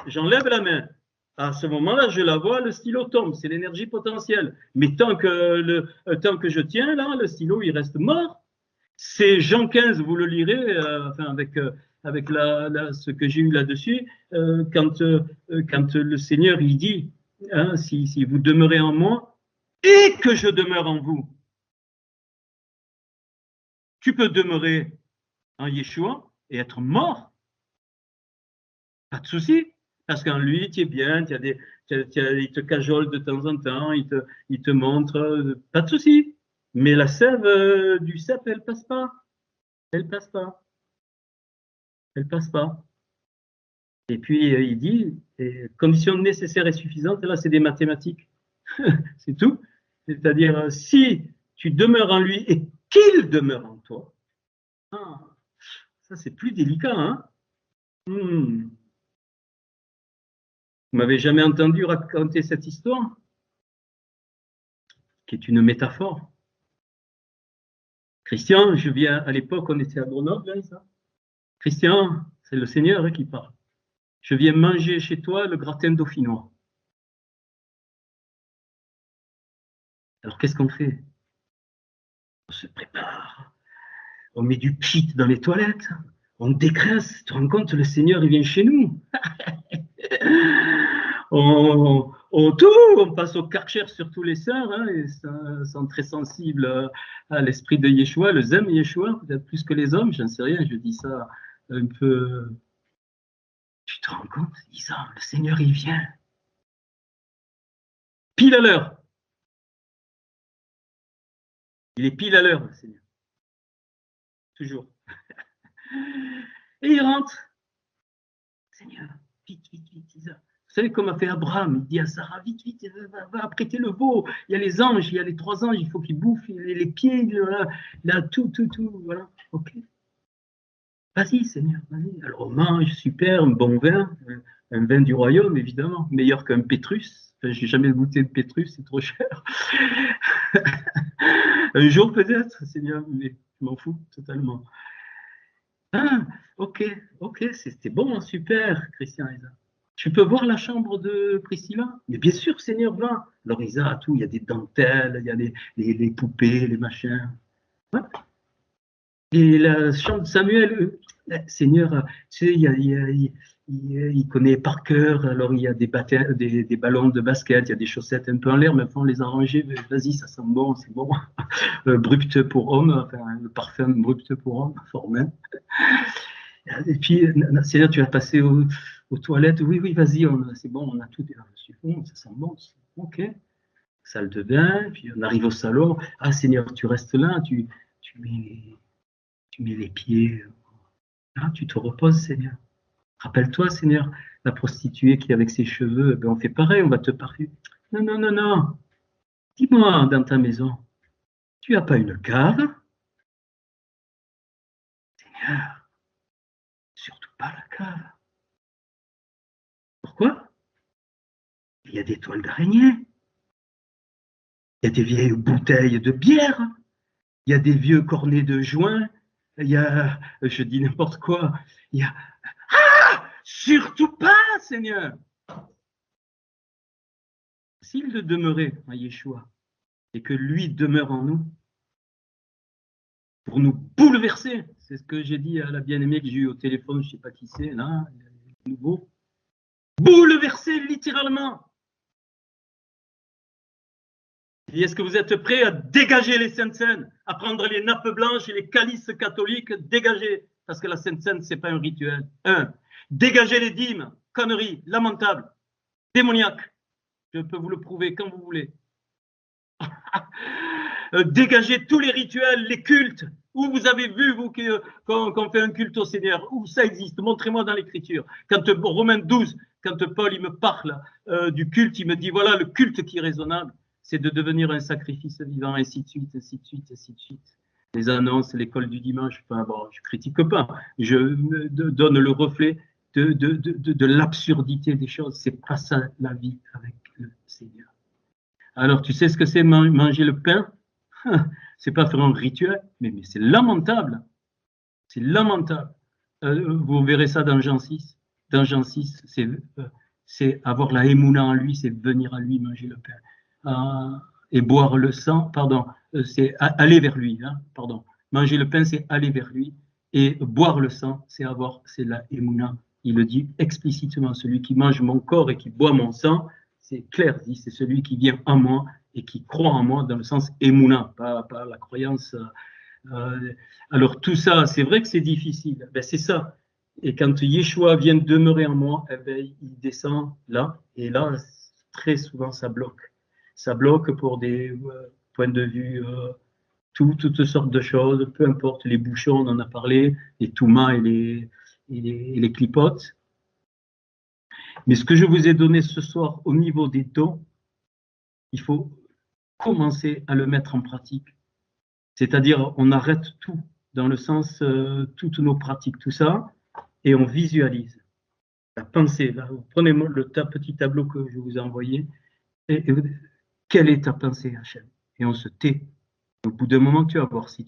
j'enlève la main. À ce moment-là, je la vois, le stylo tombe. C'est l'énergie potentielle. Mais tant que je tiens là, le stylo, il reste mort. C'est Jean 15, vous le lirez, avec ce que j'ai eu là-dessus, quand le Seigneur il dit, hein, si vous demeurez en moi et que je demeure en vous, tu peux demeurer en Yeshua et être mort. Pas de souci, parce qu'en lui, tu es bien, il te cajole de temps en temps, il te montre, pas de souci. Mais la sève du cep, elle passe pas. Elle passe pas. Elle passe pas. Et puis, il dit, conditions nécessaires et suffisantes, là, c'est des mathématiques. C'est tout. C'est-à-dire, si tu demeures en lui et qu'il demeure en toi, ça, c'est plus délicat, hein. Vous m'avez jamais entendu raconter cette histoire, qui est une métaphore. Christian, je viens, à l'époque, on était à Grenoble, hein, ça. Christian, c'est le Seigneur, hein, qui parle. Je viens manger chez toi le gratin dauphinois. Alors, qu'est-ce qu'on fait? On se prépare. On met du pit dans les toilettes. On dégraisse. Tu te rends compte, le Seigneur, il vient chez nous. On passe au Karcher sur tous les sœurs, hein, et sont très sensibles à l'esprit de Yeshua, le Zem Yeshua, peut-être plus que les hommes, j'en sais rien, je dis ça un peu. Tu te rends compte, Isa, le Seigneur, il vient. Pile à l'heure. Il est pile à l'heure, le Seigneur. Toujours. Et il rentre. Seigneur, vite, vite, vite, Isa. Vous savez comme a fait Abraham, il dit à Sarah, vite, vite, va apprêter le veau. Il y a les anges, il y a les 3 anges, il faut qu'ils bouffent les pieds, là, tout, voilà. Ok. Vas-y, Seigneur, vas-y. Alors on mange, super, un bon vin, un vin du royaume, évidemment, meilleur qu'un Pétrus. Enfin, j'ai jamais goûté de Pétrus, c'est trop cher. Un jour peut-être, Seigneur, mais je m'en fous totalement. Ah, ok, c'était bon, super, Christian Isa. Tu peux voir la chambre de Priscilla? Mais bien sûr, Seigneur, va. Alors Isa, tout, il y a des dentelles, il y a les poupées, les machins. Ouais. Et la chambre de Samuel, Seigneur, tu sais, il connaît par cœur, alors il y a des ballons de basket, il y a des chaussettes un peu en l'air, mais enfin, on les a rangées, vas-y, ça sent bon, c'est bon. Brut pour homme, enfin, le parfum brut pour homme, formel. Et puis, Seigneur, tu vas passer aux toilettes, oui, vas-y, c'est bon, on a tout, c'est bon, ça sent bon, ok. Salle de bain, puis on arrive au salon, ah Seigneur, tu restes là, tu mets les pieds, là, tu te reposes, Seigneur. Rappelle-toi, Seigneur, la prostituée qui, avec ses cheveux, ben, on fait pareil, on va te parfumer. Non. Dis-moi, dans ta maison, tu n'as pas une cave? Seigneur, surtout pas la cave. Pourquoi? Il y a des toiles d'araignée. Il y a des vieilles bouteilles de bière. Il y a des vieux cornets de joint. Il y a, je dis n'importe quoi, il y a... Ah! Surtout pas, Seigneur! S'il demeurait en Yeshua et que lui demeure en nous, pour nous bouleverser, c'est ce que j'ai dit à la bien-aimée que j'ai eue au téléphone, je ne sais pas qui c'est, là, nouveau, bouleverser littéralement. Et est-ce que vous êtes prêts à dégager les Saintes Seines, à prendre les nappes blanches et les calices catholiques, dégager, parce que la Sainte Seine, ce n'est pas un rituel. Dégager les dîmes, conneries, lamentables, démoniaques. Je peux vous le prouver quand vous voulez. Dégager tous les rituels, les cultes. Où vous avez vu, vous, qu'on fait un culte au Seigneur? Où ça existe? Montrez-moi dans l'Écriture. Quand Romains 12, quand Paul il me parle du culte, il me dit, voilà, le culte qui est raisonnable, c'est de devenir un sacrifice vivant, ainsi de suite, ainsi de suite, ainsi de suite. Les annonces, l'école du dimanche, enfin, bon, je critique pas, je donne le reflet de l'absurdité des choses. C'est pas ça la vie avec le Seigneur. Alors, tu sais ce que c'est manger le pain? C'est pas faire un rituel, mais c'est lamentable. C'est lamentable. Vous verrez ça dans Jean 6. Dans Jean 6, c'est avoir la émouna en lui, c'est venir à lui manger le pain. Et boire le sang, pardon, c'est aller vers lui, hein, pardon. Manger le pain, c'est aller vers lui. Et boire le sang, c'est la émouna. Il le dit explicitement, celui qui mange mon corps et qui boit mon sang, c'est clair, c'est celui qui vient en moi et qui croit en moi dans le sens émouna, pas la croyance. Alors tout ça, c'est vrai que c'est difficile. Ben, c'est ça. Et quand Yeshua vient demeurer en moi, eh ben, il descend là, et là, très souvent, ça bloque. Ça bloque pour des points de vue, toutes sortes de choses, peu importe, les bouchons, on en a parlé, les toumas et les clipotes. Mais ce que je vous ai donné ce soir au niveau des dons, il faut commencer à le mettre en pratique. C'est-à-dire, on arrête tout, dans le sens, toutes nos pratiques, tout ça, et on visualise. La pensée, là, vous prenez le petit tableau que je vous ai envoyé, et quelle est ta pensée, Hachem? Et on se tait. Au bout d'un moment, tu vas voir si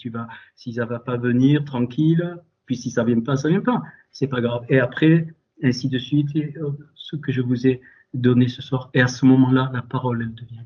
ça va pas venir, tranquille. Puis si ça vient pas, ça vient pas. C'est pas grave. Et après, ainsi de suite, et, ce que je vous ai donné ce soir. Et à ce moment-là, la parole, elle devient